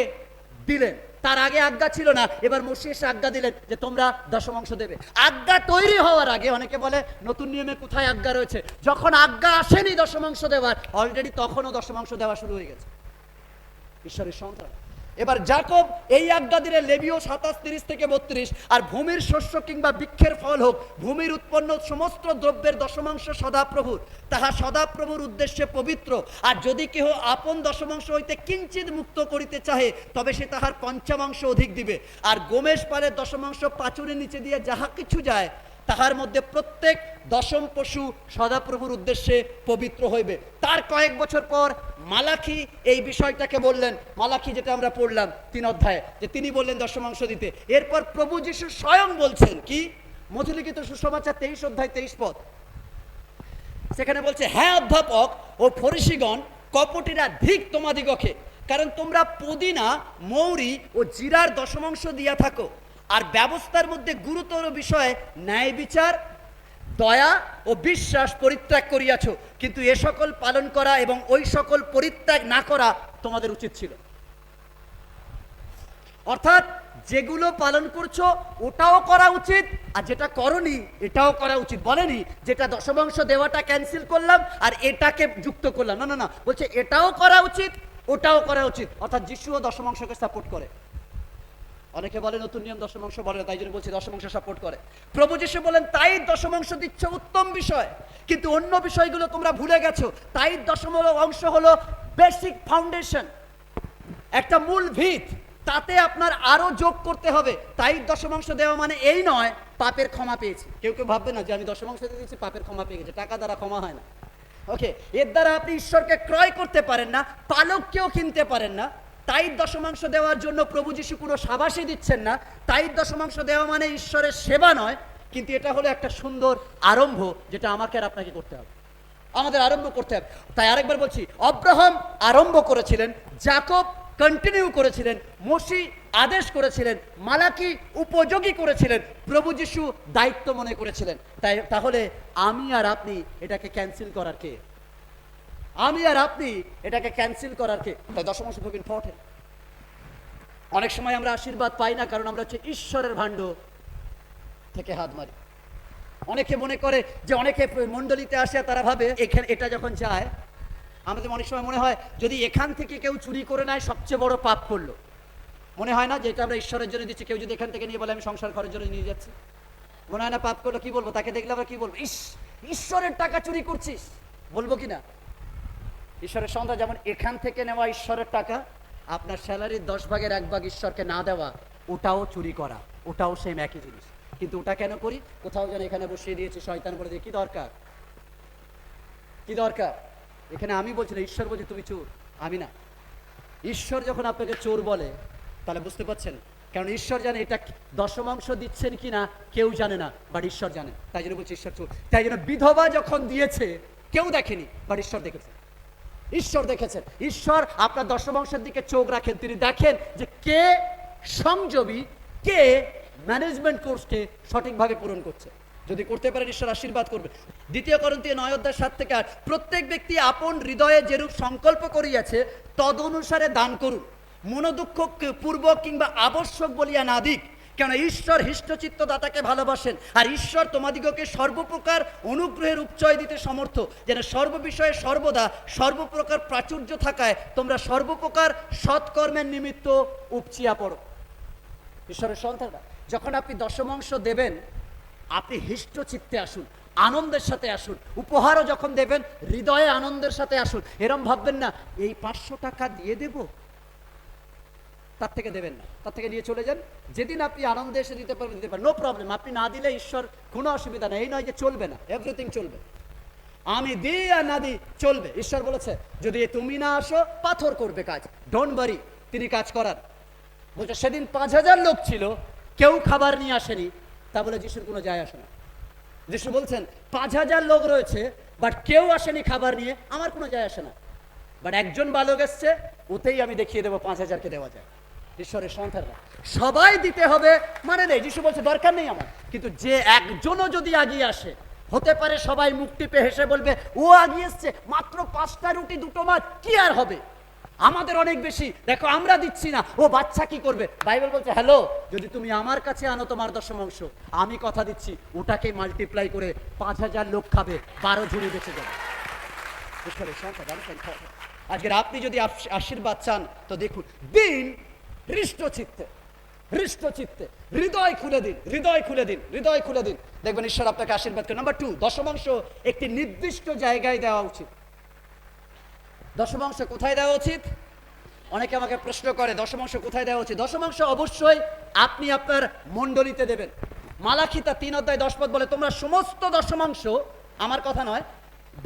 দিলেন। তার আগে আজ্ঞা ছিল না, এবার মসি এসে আজ্ঞা দিলেন যে তোমরা দশমাংশ দেবে। আজ্ঞা তৈরি হওয়ার আগে, অনেকে বলে নতুন নিয়মে কোথায় আজ্ঞা রয়েছে, যখন আজ্ঞা আসেনি দশমাংশ দেওয়ার, অলরেডি তখনও দশমাংশ দেওয়া শুরু হয়ে গেছে। ঈশ্বরের সন্তান এবার যাকব এই আজ্ঞা দিলেন, লেবীয় 27:30-32, আর ভূমির শস্য কিংবা বৃক্ষের ফল হোক, ভূমির উৎপন্ন সমস্ত দ্রব্যের দশমাংশ সদাপ্রভুর, তাহা সদাপ্রভুর উদ্দেশ্যে পবিত্র। আর যদি কেহ আপন দশমাংশ হইতে কিঞ্চিত মুক্ত করিতে চাহে, তবে সে তাহার পঞ্চমাংশ অধিক দিবে। আর গোমেশ পালের দশমাংশ পাঁচুরের নিচে দিয়ে যাহা কিছু যায়, তাহার মধ্যে প্রত্যেক দশম পশু সদাপ্রভুর উদ্দেশ্যে পবিত্র হইবে। তার কয়েক বছর পর মালাখি এই বিষয়টাকে বললেন, মালাখি যেটা আমরা পড়লাম 3 অধ্যায়ে, যে তিনি বললেন দশমাংশ দিতে। এরপর প্রভু যিশু স্বয়ং বলছেন কি, মথুলিখিত সুসমাচার 23 অধ্যায় 23 পদ, সেখানে বলছে হ্যাঁ অধ্যাপক ও ফরিসিগণ, কপটিরা ধিক তোমাদিগকে, কারণ তোমরা পুদিনা, মৌরি ও জিরার দশমাংশ দিয়া থাকো, আর ব্যবস্থার মধ্যে গুরুতর বিষয়ে ন্যায় বিচার, দয়া ও বিশ্বাস পরিত্যাগ করিয়াছ, কিন্তু এ সকল পালন করা এবং ওই সকল পরিত্যাগ না করা তোমাদের উচিত ছিল। অর্থাৎ যেগুলো পালন করছো ওটাও করা উচিত, আর যেটা করনি এটাও করা উচিত। বলেনি যেটা দশমাংশ দেওয়াটা ক্যান্সেল করলাম আর এটাকে যুক্ত করলাম, না না না, বলছে এটাও করা উচিত ওটাও করা উচিত। অর্থাৎ যিশুও দশমাংশকে সাপোর্ট করে। অনেকে বলে নতুন নিয়ম দশমাংশ বলে না, তাই জন্য বলছি দশমাংশ সাপোর্ট করে। প্রভু যিশু বলেন তাই দশমাংশ দিচ্ছ উত্তম বিষয়, কিন্তু অন্য বিষয়গুলো তোমরা ভুলে গেছো। তাই অংশ হলো বেসিক ফাউন্ডেশন, একটা মূল ভিত, তাতে আপনার আরো যোগ করতে হবে। তাই দশমাংশ দেওয়া মানে এই নয় পাপের ক্ষমা পেয়েছি। কেউ কেউ ভাববে না যে আমি দশমাংশ দিয়ে দিয়েছি পাপের ক্ষমা পেয়ে গেছে, টাকা দ্বারা ক্ষমা হয় না। ওকে, এর দ্বারা আপনি ঈশ্বরকে ক্রয় করতে পারেন না, পালককেও কিনতে পারেন না। তাই দশমাংশ দেওয়ার জন্য প্রভু যিশু কোনো সাবাসই দিচ্ছেন না। তাই দশমাংশ দেওয়া মানে ঈশ্বরের সেবা নয়, কিন্তু এটা হলো একটা সুন্দর আরম্ভ, যেটা আমাকে আর আপনাকে করতে হবে, আমাদের আরম্ভ করতে হবে। তাই আরেকবার বলছি, অব্রাহাম আরম্ভ করেছিলেন, যাকব কন্টিনিউ করেছিলেন, মসি আদেশ করেছিলেন, মালাকি উপযোগী করেছিলেন, প্রভু যিশু দায়িত্ব মনে করেছিলেন। তাহলে আমি আর আপনি এটাকে ক্যান্সেল করার কে? আমি আর আপনি এটাকে ক্যান্সেল করার কে? তাই দশমাংশ খুব ইম্পর্টেন্ট। অনেক সময় আমরা আশীর্বাদ পাই না, কারণ আমরা হচ্ছে ঈশ্বরের ভাণ্ড থেকে হাত মারি। অনেকে মনে করে যে অনেকে মণ্ডলীতে আসে তারা ভাবে এখানে এটা যখন যায় আমাদের অনেক সময় মনে হয় যদি এখান থেকে কেউ চুরি করে নেয় সবচেয়ে বড় পাপ করলো। মনে হয় না যে এটা আমরা ঈশ্বরের জন্য দিচ্ছি, কেউ যদি এখান থেকে নিয়ে বলে আমি সংসার করার জন্য নিয়ে যাচ্ছি, মনে হয় না পাপ করলো? কি বলবো তাকে দেখলে আবার কি বলবো, ঈশ্বরের টাকা চুরি করছিস, বলবো কি না? ঈশ্বরের সন্তান যেমন এখান থেকে নেওয়া ঈশ্বরের টাকা, আপনার স্যালারির 10 ভাগের 1 ভাগ ঈশ্বরকে না দেওয়া, ওটাও চুরি করা, ওটাও সেম একই জিনিস। কিন্তু ওটা কেন করি? কোথাও যেন এখানে বসিয়ে দিয়েছি, শয়তান বলে দিয়ে কি দরকার, কি দরকার? এখানে আমি বলছি না, ঈশ্বর বলছি তুমি চোর, আমি না। ঈশ্বর যখন আপনাকে চোর বলে তাহলে বুঝতে পারছেন, কারণ ঈশ্বর জানে এটা দশমাংশ দিচ্ছেন কিনা কেউ জানে না, বাট ঈশ্বর জানে, তাই জন্য বলছি ঈশ্বর চোর। তাই জন্য বিধবা যখন দিয়েছে কেউ দেখেনি, বাট ঈশ্বর দেখেছে, ঈশ্বর দেখেছেন। ঈশ্বর আপনার দশমাংশের দিকে চোখ রাখেন, তিনি দেখেন যে কে সংযমী, কে ম্যানেজমেন্ট কোর্সকে সঠিকভাবে পূরণ করছে। যদি করতে পারেন ঈশ্বর আশীর্বাদ করবে। 2 করন্থী 9:7-8, প্রত্যেক ব্যক্তি আপন হৃদয়ে যেরূপ সংকল্প করিয়াছে তদনুসারে দান করুন, মনোদুঃখ পূর্বক কিংবা আবশ্যক বলিয়া না দিক, কেন ঈশ্বর হৃষ্টচিত্ত দাতাকে ভালোবাসেন, আর ঈশ্বর তোমাদিগকে সর্বপ্রকার অনুগ্রহের উপচয় দিতে সমর্থ, যেন সর্ববিষয়ে সর্বদা সর্বপ্রকার প্রাচুর্য থাকায় তোমরা সর্বপ্রকার সৎকর্মের নিমিত্ত উপচিয়া পড়ো। ঈশ্বরের সন্তানরা, যখন আপনি দশমাংশ দেবেন আপনি হৃষ্টচিত্তে আসুন, আনন্দের সাথে আসুন। উপহারও যখন দেবেন হৃদয়ে আনন্দের সাথে আসুন। এরম ভাববেন না এই 500 টাকা দিয়ে দেব, তার থেকে দেবেন না, তার থেকে নিয়ে চলে যান। যেদিন আপনি আনন্দে এসে দিতে পারবেন দিতে পারেন, নো প্রবলেম। আপনি না দিলে ঈশ্বর কোনো অসুবিধা নেই, এই নয় যে চলবে না, এভরিথিং চলবে, আমি দিই আর না দিই চলবে। ঈশ্বর বলেছে যদি তুমি না আসো পাথর করবে কাজ, ডোন্ট ওয়ারি, তিনি কাজ করার। বলছে সেদিন 5000 লোক ছিল, কেউ খাবার নিয়ে আসেনি, তা বলে যিশুর কোনো যায় আসে না। যিশু বলছেন 5000 লোক রয়েছে বাট কেউ আসেনি খাবার নিয়ে, আমার কোনো যায় আসে না, বাট একজন বালক এসছে, ওতেই আমি দেখিয়ে দেবো 5000কে দেওয়া যায়। ঈশ্বরের সন্তানরা, সবাই দিতে হবে মানে নেই, যিশু বলছে দরকার নেই আমার, কিন্তু যে একজনও যদি আগিয়ে আসে, হতে পারে সবাই মুখ টিপে হেসে বলবে ও আগিয়ে এসছে, মাত্র 5টা রুটি 2টো মাছ, কি আর হবে, আমাদের অনেক বেশি, দেখো আমরা দিচ্ছি না, ও বাচ্চা কি করবে। বাইবেল বলছে হ্যালো, যদি তুমি আমার কাছে আনো তোমার দশমাংশ, আমি কথা দিচ্ছি ওটাকে মাল্টিপ্লাই করে 5000 লোক খাবে, 12 ঝুড়ি বেঁচে যাবে। আজকের আপনি যদি আশীর্বাদ চান তো দেখুন, দিন হৃষ্টচিত্তে, হৃষ্টচিত্তে, হৃদয় খুলে দিন, হৃদয় খুলে দিন, হৃদয় খুলে দিন, দেখবেন ঈশ্বর আপনাকে আশীর্বাদ করে। নাম্বার 2, দশমাংশ একটি নির্দিষ্ট জায়গায় দেওয়া উচিত। দশমাংশ কোথায় দেওয়া উচিত? অনেকে আমাকে প্রশ্ন করে দশমাংশ কোথায় দেওয়া উচিত। দশমাংশ অবশ্যই আপনি আপনার মণ্ডলীতে দেবেন। মালাখী 3:10 বলে তোমরা সমস্ত দশমাংশ, আমার কথা নয়,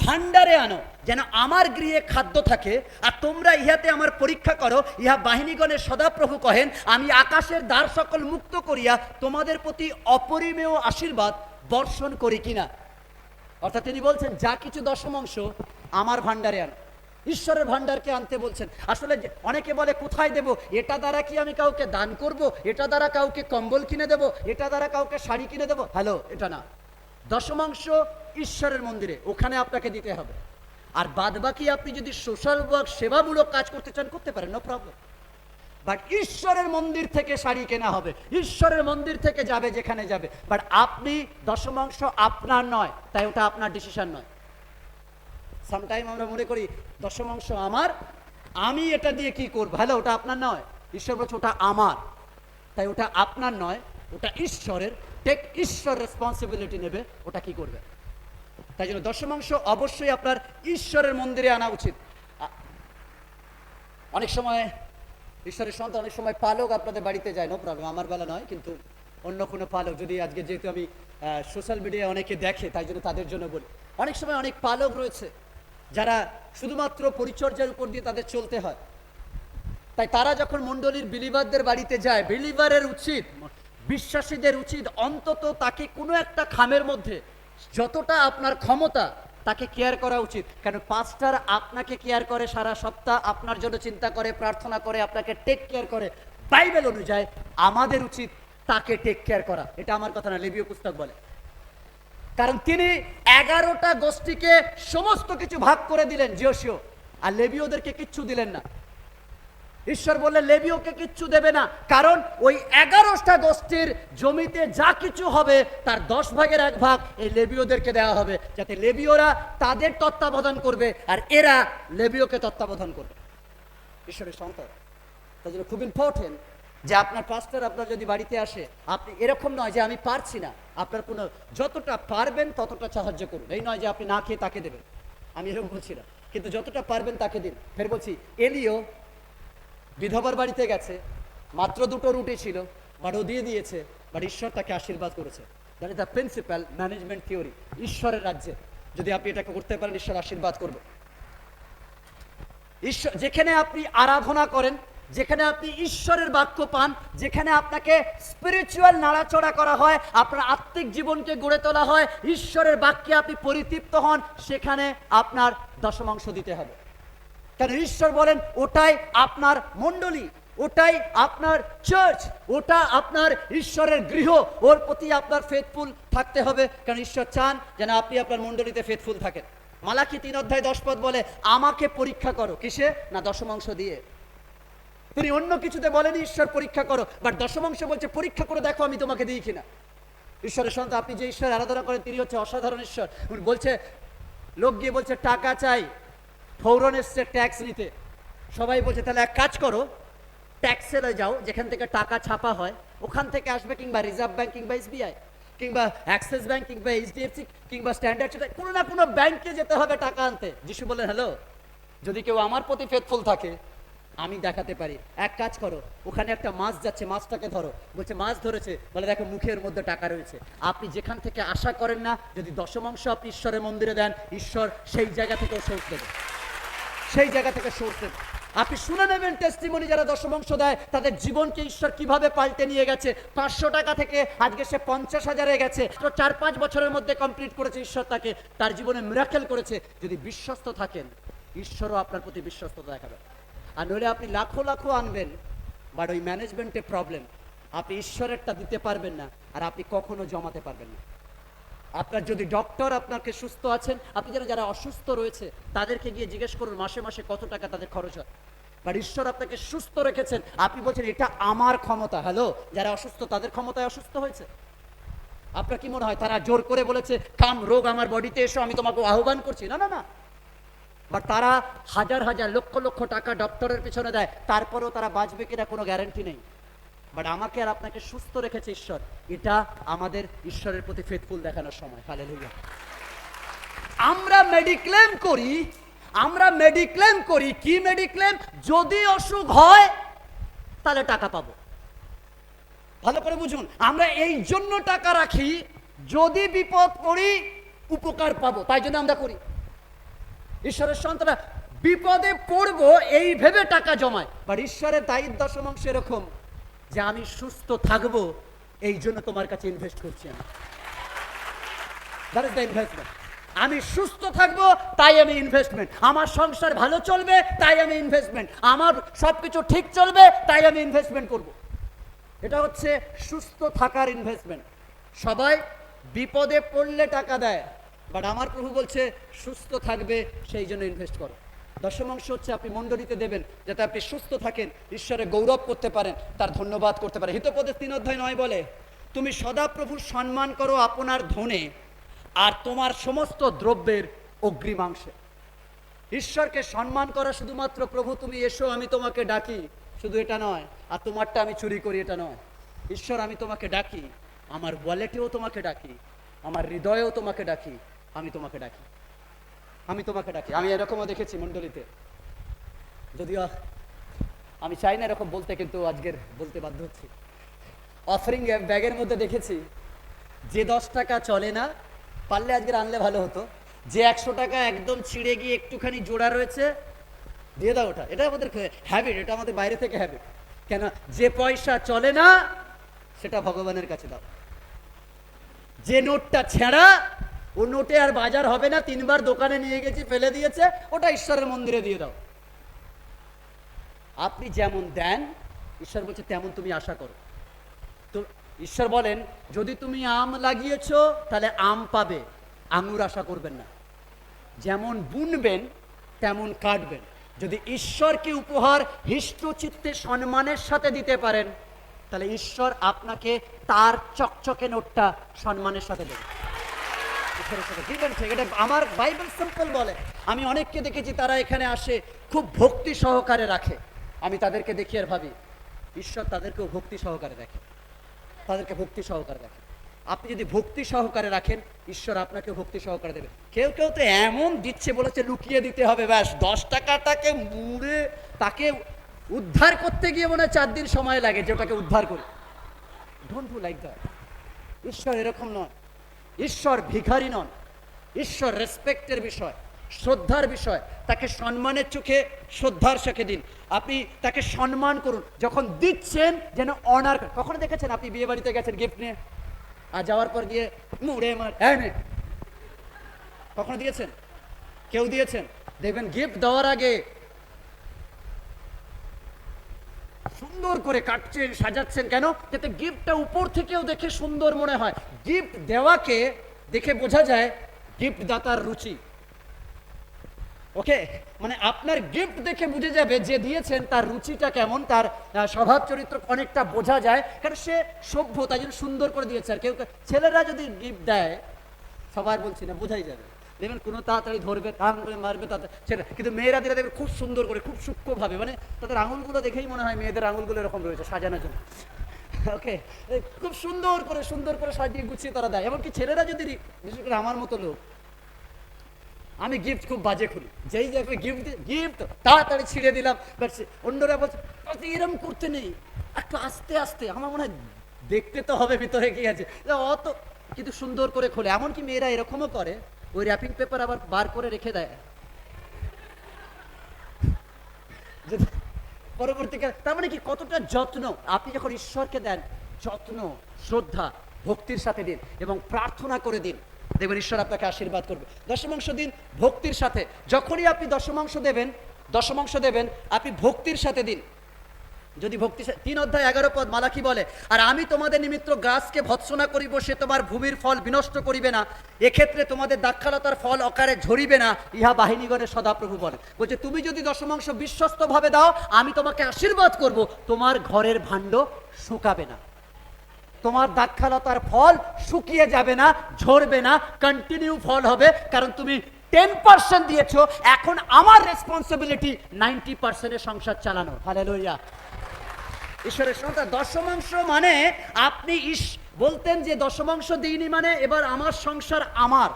ভান্ডারে আনো, যেন আমার গৃহে খাদ্য থাকে, আর তোমরা ইহাতে আমার পরীক্ষা করো, ইহা বাহিনীগণের সদাপ্রভু কহেন, আমি আকাশের দ্বার সকল মুক্ত করিয়া তোমাদের প্রতি অপরিমেয় আশীর্বাদ বর্ষণ করি কিনা। অর্থাৎ তিনি বলছেন যা কিছু দশমাংশ আমার ভান্ডারে আনো, ঈশ্বরের ভান্ডারকে আনতে বলছেন। আসলে অনেকে বলে কোথায় দেব, এটা দ্বারা কি আমি কাউকে দান করব, এটা দ্বারা কাউকে কম্বল কিনে দেব, এটা দ্বারা কাউকে শাড়ি কিনে দেব, হ্যালো, এটা না। দশমাংশ ঈশ্বরের মন্দিরে, ওখানে আপনাকে দিতে হবে। আর বাদ বাকি আপনি যদি সোশ্যাল ওয়ার্ক, সেবামূলক কাজ করতে চান করতে পারেন, নো প্রবলেম, বাট ঈশ্বরের মন্দির থেকে শাড়ি কেনা হবে, ঈশ্বরের মন্দির থেকে যাবে যেখানে যাবে, বাট আপনি দশমাংশ আপনার নয়, তাই ওটা আপনার ডিসিশন নয়। সামটাইম আমরা মনে করি দশমাংশ আমার, আমি এটা দিয়ে কি করবো, হ্যালো, ওটা আপনার নয়। ঈশ্বর বলছে ওটা আমার, তাই ওটা আপনার নয়, ওটা ঈশ্বরের। টেক ঈশ্বর রেসপন্সিবিলিটি নেবে ওটা কি করবে। তাই জন্য দশমাংশ অবশ্যই আপনার ঈশ্বরের মন্দিরে আনা উচিত। অনেক সময় ঈশ্বরের সন্তান, অনেক সময় পালক আপনাদের বাড়িতে যায়, নো প্রবলেম, আমার বেলা নয়, কিন্তু অন্য কোনো পালক যদি আজকে, যেহেতু আমি সোশ্যাল মিডিয়ায় অনেকে দেখে তাই জন্য তাদের জন্য বলি, অনেক সময় অনেক পালক রয়েছে যারা শুধুমাত্র পরিচর্যার উপর দিয়ে তাদের চলতে হয়। তাই তারা যখন মণ্ডলীর বিলিভারদের বাড়িতে যায়, বিলিভারের উচিত, বিশ্বাসীদের উচিত অন্তত তাকে কোনো একটা খামের মধ্যে যতটা আপনার ক্ষমতা তাকে কেয়ার করা উচিত। কেন পাস্টার আপনাকে কেয়ার করে সারা সপ্তাহ, আপনার জন্য চিন্তা করে, প্রার্থনা করে, আপনাকে টেক কেয়ার করে। বাইবেল অনুযায়ী আমাদের উচিত তাকে টেক কেয়ার করা। এটা আমার কথা না, লেবীয় পুস্তক বলে। কারণ তিনি 11টা গোষ্ঠীকে সমস্ত কিছু ভাগ করে দিলেন, জিওসিও, আর লেবীয়দেরকে কিচ্ছু দিলেন না। ঈশ্বর বললে লেবীয়কে কিচ্ছু দেবে না, কারণ ওই 11টা গোষ্ঠীর জমিতে যা কিছু হবে তার 10 ভাগের 1 ভাগ এই লেবীয়দেরকে দেওয়া হবে, যাতে লেবীয়রা তাদের তত্ত্বাবধান করবে আর এরা লেবীয়কে তত্ত্বাবধান করবে। ঈশ্বরের সন্তান, তাই জন্য খুব ইম্পর্টেন্ট যে আপনার পাস্টার আপনার যদি বাড়িতে আসে, আপনি এরকম নয় যে আমি পারছি না, আপনার কোনো যতটা পারবেন ততটা সাহায্য করুন। এই নয় যে আপনি না খেয়ে তাকে দেবেন, আমি এরকম বলছি না, কিন্তু যতটা পারবেন তাকে দিন। ফের বলছি, এলিও বিধবার বাড়িতে গেছে, মাত্র 2টো রুটি ছিল, বাট ও দিয়ে দিয়েছে, বাট ঈশ্বর তাকে আশীর্বাদ করেছে। That is the principal management theory. ঈশ্বরের রাজ্যে যদি আপনি এটাকে করতে পারেন, ঈশ্বর আশীর্বাদ করবে। ঈশ্বর যেখানে আপনি আরাধনা করেন, যেখানে আপনি ঈশ্বরের বাক্য পান, যেখানে আপনাকে স্পিরিচুয়াল নাড়াচড়া করা হয়, আপনার আত্মিক জীবনকে গড়ে তোলা হয়, ঈশ্বরের বাক্যে আপনি পরিতৃপ্ত হন, সেখানে আপনার দশমাংশ দিতে হবে। কেন ঈশ্বর বলেন ওটাই আপনার মণ্ডলী, ওটাই আপনার চার্চ, ওটা আপনার ঈশ্বরের গৃহ, ওর প্রতি আপনার ফেথফুল থাকতে হবে। কারণ ঈশ্বর চান যেন আপনি আপনার মণ্ডলীতে ফেথফুল থাকেন। মালাকি 3:10 বলে আমাকে পরীক্ষা করো, কিসে না? দশমাংশ দিয়ে। তিনি অন্য কিছুতে বলেনি ঈশ্বর পরীক্ষা করো, বাট দশমাংশ বলছে পরীক্ষা করে দেখো আমি তোমাকে দিই কিনা। ঈশ্বরের সন্তান, আপনি যে ঈশ্বর আরাধনা করেন তিনি হচ্ছে অসাধারণ ঈশ্বর। বলছে, লোক গিয়ে বলছে টাকা চাই, ফৌরন এসছে ট্যাক্স নিতে, সবাই বলছে তাহলে এক কাজ করো, ট্যাক্সে যাও, যেখান থেকে টাকা ছাপা হয় ওখান থেকে আসবে, কিংবা রিজার্ভ ব্যাংক কিংবা SBI কিংবা অ্যাক্সিস ব্যাংক কিংবা HDFC কিংবা স্ট্যান্ডার্ড চার্টার্ড, কোনো না কোনো ব্যাংকে যেতে হবে টাকা আনতে। যিশু বলেন, হ্যালো, যদি কেউ আমার প্রতি ফেথফুল থাকে আমি দেখাতে পারি। এক কাজ করো, ওখানে একটা মাছ যাচ্ছে, মাছটাকে ধরো। বলছে মাছ ধরেছে, বলে দেখো মুখের মধ্যে টাকা রয়েছে। আপনি যেখান থেকে আশা করেন না, যদি দশমাংশ আপনি ঈশ্বরের মন্দিরে দেন, ঈশ্বর সেই জায়গা থেকে সোর্স দেবে, সেই জায়গা থেকে সোর্স দেবে। আপনি শুনে নেবেন টেস্টিমনি যারা দশমাংশ দেয় তাদের জীবনকে ঈশ্বর কিভাবে পাল্টে নিয়ে গেছে। 500 টাকা থেকে আজকে সে 50,000-এ গেছে। 4-5 বছরের মধ্যে কমপ্লিট করেছে ঈশ্বর তাকে, তার জীবনে মিরাকেল করেছে। যদি বিশ্বস্ত থাকেন, ঈশ্বরও আপনার প্রতি বিশ্বস্ততা দেখাবে। আর নইলে আপনি লাখো লাখো আনবেন, বাট ওই ম্যানেজমেন্টে প্রবলেম, আপনি ঈশ্বরেরটা দিতে পারবেন না, আর আপনি কখনো জমাতে পারবেন না। আপনার যদি ডক্টর আপনাকে সুস্থ আছেন, আপনি যারা অসুস্থ রয়েছে তাদেরকে গিয়ে জিজ্ঞেস করুন মাসে মাসে কত টাকা তাদের খরচ হয়। বাট ঈশ্বর আপনাকে সুস্থ রেখেছেন, আপনি বলছেন এটা আমার ক্ষমতা। হ্যালো, যারা অসুস্থ তাদের ক্ষমতায় অসুস্থ হয়েছে। আপনার কি মনে হয় তারা জোর করে বলেছে কাম রোগ আমার বডিতে এসো, আমি তোমাকে আহ্বান করছি? না না না। বাট তারা হাজার হাজার লক্ষ লক্ষ টাকা ডক্টরের পিছনে দেয়, তারপরেও তারা বাঁচবে কিনা কোনো গ্যারান্টি নেই। বাট আমাকে আর আপনাকে সুস্থ রেখেছে ঈশ্বর, এটা আমাদের ঈশ্বরের প্রতি ফেথফুল দেখানোর সময়। হালেলুয়া। আমরা মেডিক্লেম করি কি মেডিক্লেম? যদি অসুখ হয় তাহলে টাকা পাবো। ভালো করে বুঝুন, আমরা এই জন্য টাকা রাখি, যদি বিপদ পড়ি উপকার পাবো, তাই জন্য আমরা করি। ঈশ্বরের সন্তানরা বিপদে পড়বো এই ভেবে টাকা জমায়। বাট ঈশ্বরের দায়িত্ব দশমাংশ এরকম যে আমি সুস্থ থাকবো, এই জন্য তোমার কাছে ইনভেস্ট করছি আমি। That is the investment. আমি সুস্থ থাকবো তাই আমি ইনভেস্টমেন্ট, আমার সংসার ভালো চলবে তাই আমি ইনভেস্টমেন্ট, আমার সবকিছু ঠিক চলবে তাই আমি ইনভেস্টমেন্ট করব। এটা হচ্ছে সুস্থ থাকার ইনভেস্টমেন্ট। সবাই বিপদে পড়লে টাকা দেয়, বাট আমার প্রভু বলছে সুস্থ থাকবে সেই জন্য ইনভেস্ট করো। দশমাংশ হচ্ছে আপনি মণ্ডলীতে দেবেন যাতে আপনি সুস্থ থাকেন, ঈশ্বরে গৌরব করতে পারেন, তার ধন্যবাদ করতে পারেন। হিতোপদেশ 3:9 বলে, তুমি সদাপ্রভুর সম্মান করো আপনার ধনে আর তোমার সমস্ত দ্রব্যের অগ্রিমাংশে। ঈশ্বরকে সম্মান করা শুধুমাত্র প্রভু তুমি এসো আমি তোমাকে ডাকি, শুধু এটা নয়, আর তোমারটা আমি চুরি করি এটা নয়। ঈশ্বর আমি তোমাকে ডাকি, আমার ওয়ালেটেও তোমাকে ডাকি, আমার হৃদয়েও তোমাকে ডাকি, আমি তোমাকে ডাকি, আমি তোমাকে ডাকি। আমি এরকমও দেখেছি মণ্ডলীতে, যদিও আমি চাই না এরকম বলতে, কিন্তু আজকের বলতে বাধ্য হচ্ছি। অফারিং ব্যাগের মধ্যে দেখেছি যে 10 টাকা চলে না, পারলে আজকের আনলে ভালো হতো, যে 100 টাকা একদম ছিঁড়ে গিয়ে একটুখানি জোড়া রয়েছে দিয়ে দাও ওটা। এটা আমাদের হ্যাবিট, এটা আমাদের বাইরে থেকে হ্যাবিট। কেন? যে পয়সা চলে না সেটা ভগবানের কাছে দাও। যে নোটটা ছেঁড়া, ও নোটে আর বাজার হবে না, 3 বার দোকানে নিয়ে গেছি ফেলে দিয়েছে, ওটা ঈশ্বরের মন্দিরে দিয়ে দাও। আপনি যেমন দেন ঈশ্বর বলছে তেমন তুমি আশা করো। তো ঈশ্বর বলেন যদি তুমি আম লাগিয়েছো তাহলে আম পাবে, আঙুর আশা করবেন না। যেমন বুনবেন তেমন কাটবেন। যদি ঈশ্বরকে উপহার হৃষ্টচিত্তে সম্মানের সাথে দিতে পারেন, তাহলে ঈশ্বর আপনাকে তার চকচকে নোটটা সম্মানের সাথে দেবে। এটা আমার বাইবেল সিম্পল বলে। আমি অনেককে দেখেছি তারা এখানে আসে খুব ভক্তি সহকারে রাখে, আমি তাদেরকে দেখি আর ভাবি ঈশ্বর তাদেরকেও ভক্তি সহকারে দেখে, তাদেরকে ভক্তি সহকারে দেখে। আপনি যদি ভক্তি সহকারে রাখেন, ঈশ্বর আপনাকে ভক্তি সহকারে দেবে। কেউ কেউ তো এমন দিচ্ছে, বলেছে লুকিয়ে দিতে হবে, ব্যাস 10 টাকাটাকে মুড়ে তাকে উদ্ধার করতে গিয়ে মনে হয় 4 দিন সময় লাগে যে ওটাকে উদ্ধার করি। Don't do like that. ঈশ্বর এরকম নয়। ঈশ্বর ভিখারি নন। ঈশ্বর রেসপেক্টের বিষয়, শ্রদ্ধার বিষয়। তাকে সম্মানের চোখে শ্রদ্ধার চোখে দিন। আপনি তাকে সম্মান করুন। যখন দিচ্ছেন যেন অনার। কখনো দেখেছেন আপনি বিয়ে বাড়িতে গেছেন গিফট নিয়ে, আর যাওয়ার পর গিয়ে মুড়ে মার কখনো দিয়েছেন? কেউ দিয়েছেন? দেখবেন গিফট দেওয়ার আগে সুন্দর করে কাটছেন, সাজাচ্ছেন। কেন? যাতে গিফটটা উপর থেকেও দেখে সুন্দর মনে হয়। গিফট দেওয়াকে দেখে বোঝা যায় গিফট দাতার রুচি। ওকে, মানে আপনার গিফট দেখে বুঝে যাবে যে দিয়েছেন তার রুচিটা কেমন, তার স্বভাব চরিত্র অনেকটা বোঝা যায়। কারণ সে সভ্য, তাই জন্য সুন্দর করে দিয়েছে। আর কেউ ছেলেরা যদি গিফট দেয়, সবার বলছি না, বোঝাই যাবে। দেখবেন কোনো তাড়াতাড়ি ধরবে, টান করে মারবে ছেলে। কিন্তু মেয়েরা দিলে দেখবেন খুব সুন্দর করে, খুব সূক্ষ্মভাবে, মানে তাদের আঙুলগুলো দেখেই মনে হয় মেয়েদের আঙুলগুলো এরকম রয়েছে সাজানোর জন্য। ওকে, খুব সুন্দর করে সাজিয়ে গুছিয়ে তারা দেয়। এমনকি ছেলেরা যদি, বিশেষ করে আমার মতো লোক, আমি গিফট খুব বাজে খুলি। যেই দেখবে গিফট তাড়াতাড়ি ছিঁড়ে দিলাম। অন্যরা বলছে এরকম করতে নেই, একটু আস্তে আস্তে। আমার মনে হয় দেখতে তো হবে ভিতরে কি আছে, অত কিন্তু সুন্দর করে খোলে। এমনকি মেয়েরা এরকমও করে, ওই র্যাপিং পেপার আবার বার করে রেখে দেয় পরবর্তীকালে। তার মানে কি কতটা যত্ন। আপনি যখন ঈশ্বরকে দেন, যত্ন, শ্রদ্ধা, ভক্তির সাথে দিন এবং প্রার্থনা করে দিন, দেখবেন ঈশ্বর আপনাকে আশীর্বাদ করবে। দশমাংশ দিন ভক্তির সাথে। যখনই আপনি দশমাংশ দেবেন আপনি ভক্তির সাথে দিন। যদি ভক্তি, 3 অধ্যায় 11 পদ মালাকি বলে, আর আমি তোমাদের নিমিত্ত গাছকে ভৎসনা করিব, সে তোমার ভূমির ফল বিনষ্ট করিবে না, এক্ষেত্রে তোমাদের দাক্ষালতার ফল অকারে ঝরিবে না, ইহা বাহিনীগণের সদাপ্রভু বলে। বলছে তুমি যদি দশমাংশ বিশ্বস্ত ভাবে দাও, আমি তোমাকে আশীর্বাদ করব, তোমার ঘরের ভাণ্ড শুকাবে না, তোমার দাক্ষালতার ফল শুকিয়ে যাবে না, ঝরবে না, কন্টিনিউ ফল হবে। কারণ তুমি 10% দিয়েছো, এখন আমার রেসপন্সিবিলিটি 90% সংসার চালানো। হালেলুয়া। ঈশ্বরের সন্তান। দশমাংশ মানে আপনি বলতেন যে দশমাংশ দিইনি মানে এবার আমার সংসার আমার।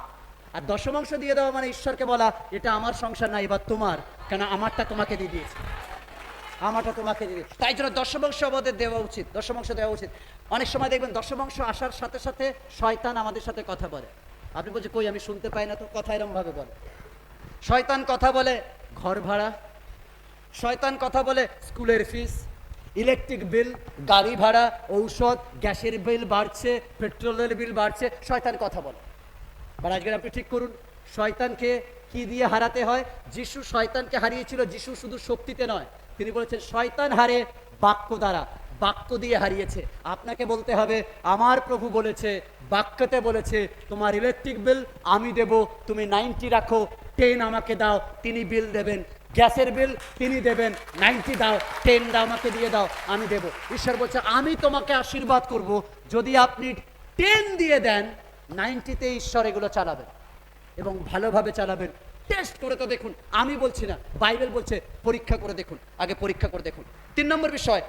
আর দশমাংশ দিয়ে দেওয়া মানে ঈশ্বরকে বলা এটা আমার সংসার না, এবার তোমার, কেন আমারটা তোমাকে দিয়ে দিয়েছে, আমারটা তোমাকে দিয়ে। তাই জন্য দশমাংশ আমাদের দেওয়া উচিত, দশমাংশ দেওয়া উচিত। অনেক সময় দেখবেন দশমাংশ আসার সাথে সাথে শয়তান আমাদের সাথে কথা বলে। আপনি বলছেন কই, আমি শুনতে পাই না তো। কথা এরম ভাবে বলে। শয়তান কথা বলে ঘর ভাড়া, শয়তান কথা বলে স্কুলের ফিস, ইলেকট্রিক বিল, গাড়ি ভাড়া, ঔষধ, গ্যাসের বিল বাড়ছে, পেট্রোলের বিল বাড়ছে, শয়তান কথা বলে। আর আজকে আপনি ঠিক করুন, শয়তানকে কি দিয়ে হারাতে হয়? যিশু শয়তানকে হারিয়েছিল। যিশু শুধু শক্তিতে নয়, তিনি বলেছেন শয়তান হারে বাক্য দ্বারা, বাক্য দিয়ে হারিয়েছে। আপনাকে বলতে হবে আমার প্রভু বলেছে, বাক্যতে বলেছে তোমার ইলেকট্রিক বিল আমি দেব, তুমি 90 রাখো, 10 আমাকে দাও, তিনি বিল দেবেন। গ্যাসের বিল তিনি দেবেন, 90 দাও, 10 দাও আমাকে দিয়ে দাও, আমি দেব। ঈশ্বর বলছে আমি তোমাকে আশীর্বাদ করব যদি আপনি 10 দিয়ে দেন, 90-তে ঈশ্বর এগুলো চালাবেন এবং ভালোভাবে চালাবেন। টেস্ট করে তো দেখুন, আমি বলছি না, বাইবেল বলছে পরীক্ষা করে দেখুন, আগে পরীক্ষা করে দেখুন। 3 নম্বর বিষয়,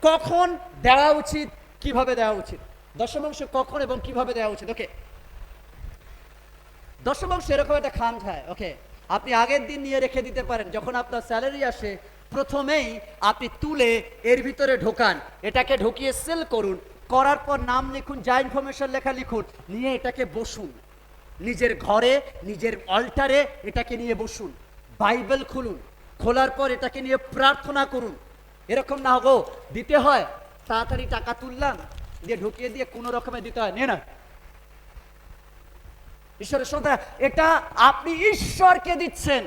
কখন দেওয়া উচিত, কিভাবে দেওয়া উচিত। দশমাংশ কখন এবং কিভাবে দেওয়া উচিত। ওকে, দশমাংশ এরকম একটা খাম যায়। ওকে, আপনি আগের দিন নিয়ে রেখে দিতে পারেন, যখন আপনার স্যালারি আসে প্রথমেই আপনি তুলে এর ভিতরে ঢোকান, এটাকে ঢুকিয়ে সেল করুন, করার পর নাম লিখুন, যা ইনফরমেশন লেখা লিখুন, নিয়ে এটাকে বসুন নিজের ঘরে, নিজের অল্টারে এটাকে নিয়ে বসুন, বাইবেল খুলুন, খোলার পর এটাকে নিয়ে প্রার্থনা করুন। এরকম না গো দিতে হয় তাড়াতাড়ি টাকা তুললাম দিয়ে ঢুকিয়ে দিয়ে কোনো রকমে দিতে হয়, নে না। ঈশ্বরের সন্তান, এটা আপনি ঈশ্বরকে দিচ্ছেন,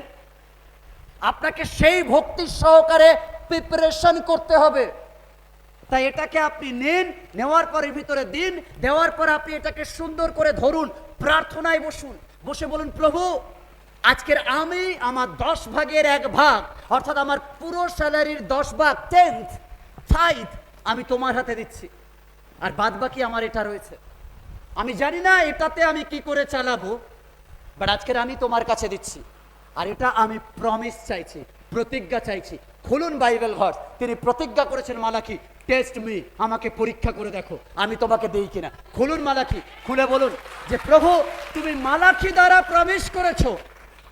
আপনাকে সেই ভক্তি সহকারে প্রিপারেশন করতে হবে। তাই এটাকে আপনি নিন, নেওয়ার পরে ভিতরে দিন, দেওয়ার পর আপনি এটাকে সুন্দর করে ধরুন, প্রার্থনায় বসুন, বসে বলুন প্রভু আজকের আমি আমার 10 ভাগের 1 ভাগ, অর্থাৎ আমার পুরো স্যালারির 10 ভাগ, 10th টাইথ আমি তোমার হাতে দিচ্ছি, আর বাদ বাকি আমার এটা রয়েছে। আমি জানি না এটাতে আমি কি করে চালাবো, বাট আজকের আমি তোমার কাছে দিচ্ছি। আর এটা আমি প্রমিস চাইছি, প্রতিজ্ঞা চাইছি। খুলুন বাইবেল ঘর, তিনি প্রতিজ্ঞা করেছেন মালাকি, টেস্ট মি, আমাকে পরীক্ষা করে দেখো আমি তোমাকে দেই কিনা। খুলুন মালাকি, খুলে বলুন যে প্রভু তুমি মালাকি দ্বারা প্রমিস করেছো,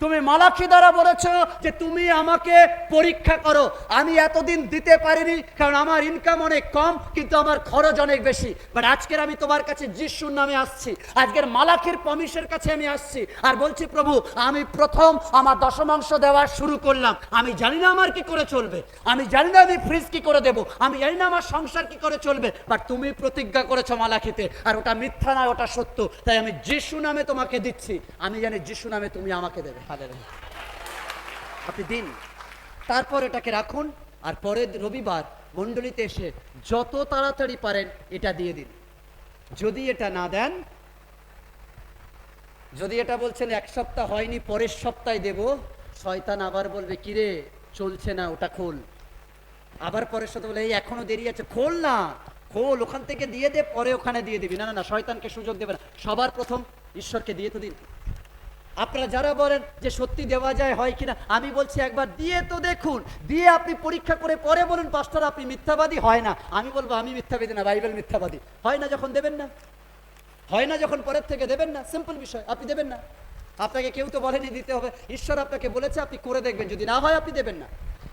তুমি মালাকি দ্বারা বলেছো যে তুমি আমাকে পরীক্ষা করো। আমি এতদিন দিতে পারিনি কারণ আমার ইনকাম অনেক কম, কিন্তু আমার খরচ অনেক বেশি। বাট আজকের আমি তোমার কাছে যিশুর নামে আসছি, আজকের মালাকির প্রমিসের কাছে আমি আসছি আর বলছি প্রভু আমি প্রথম আমার 10মাংশ দেওয়া শুরু করলাম। আমি জানি না আমার কি করে চলবে, আমি জানি না আমি ফ্রিজ কি করে দেব, আমি জানি না আমার সংসার কি করে চলবে, বাট তুমি প্রতিজ্ঞা করেছো মালাকিতে, আর ওটা মিথ্যা নয়, ওটা সত্য। তাই আমি যিশু নামে তোমাকে দিচ্ছি, আমি জানি যিশু নামে তুমি আমাকে দেবে। আপনি দিন, তারপর এটাকে রাখুন, আর পরের রবিবার মণ্ডলীতে এসে যত তাড়াতাড়ি পারেন এটা দিয়ে দিন। যদি এটা না দেন, যদি এটা বলছেন 1 সপ্তাহ হয়নি পরের সপ্তাহে দেব, শয়তান আবার বলবে কিরে চলছে না, ওটা খোল। আবার পরের সপ্তাহে বলে এই এখনো দেরি আছে, খোল না, খোল, ওখান থেকে দিয়ে দে, পরে ওখানে দিয়ে দিবি। না না না, শয়তানকে সুযোগ দেবে না, সবার প্রথম ঈশ্বরকে দিয়ে তো দিন। আপনারা যারা বলেন যে সত্যি দেওয়া যায় হয় কিনা, আমি বলছি একবার দিয়ে তো দেখুন, দিয়ে আপনি পরীক্ষা করে পরে বলুন পাস্টার আপনি মিথ্যাবাদী। হয় না, আমি বলবো আমি মিথ্যাবাদী না, বাইবেল মিথ্যাবাদী। হয় না যখন দেবেন না, হয় না যখন পরের থেকে দেবেন না, সিম্পল বিষয়, আপনি দেবেন না। আপনাকে কেউ তো বলেনি দিতে হবে, ঈশ্বর আপনাকে বলেছে আপনি করে দেখবেন, যদি না হয় আপনি দেবেন না।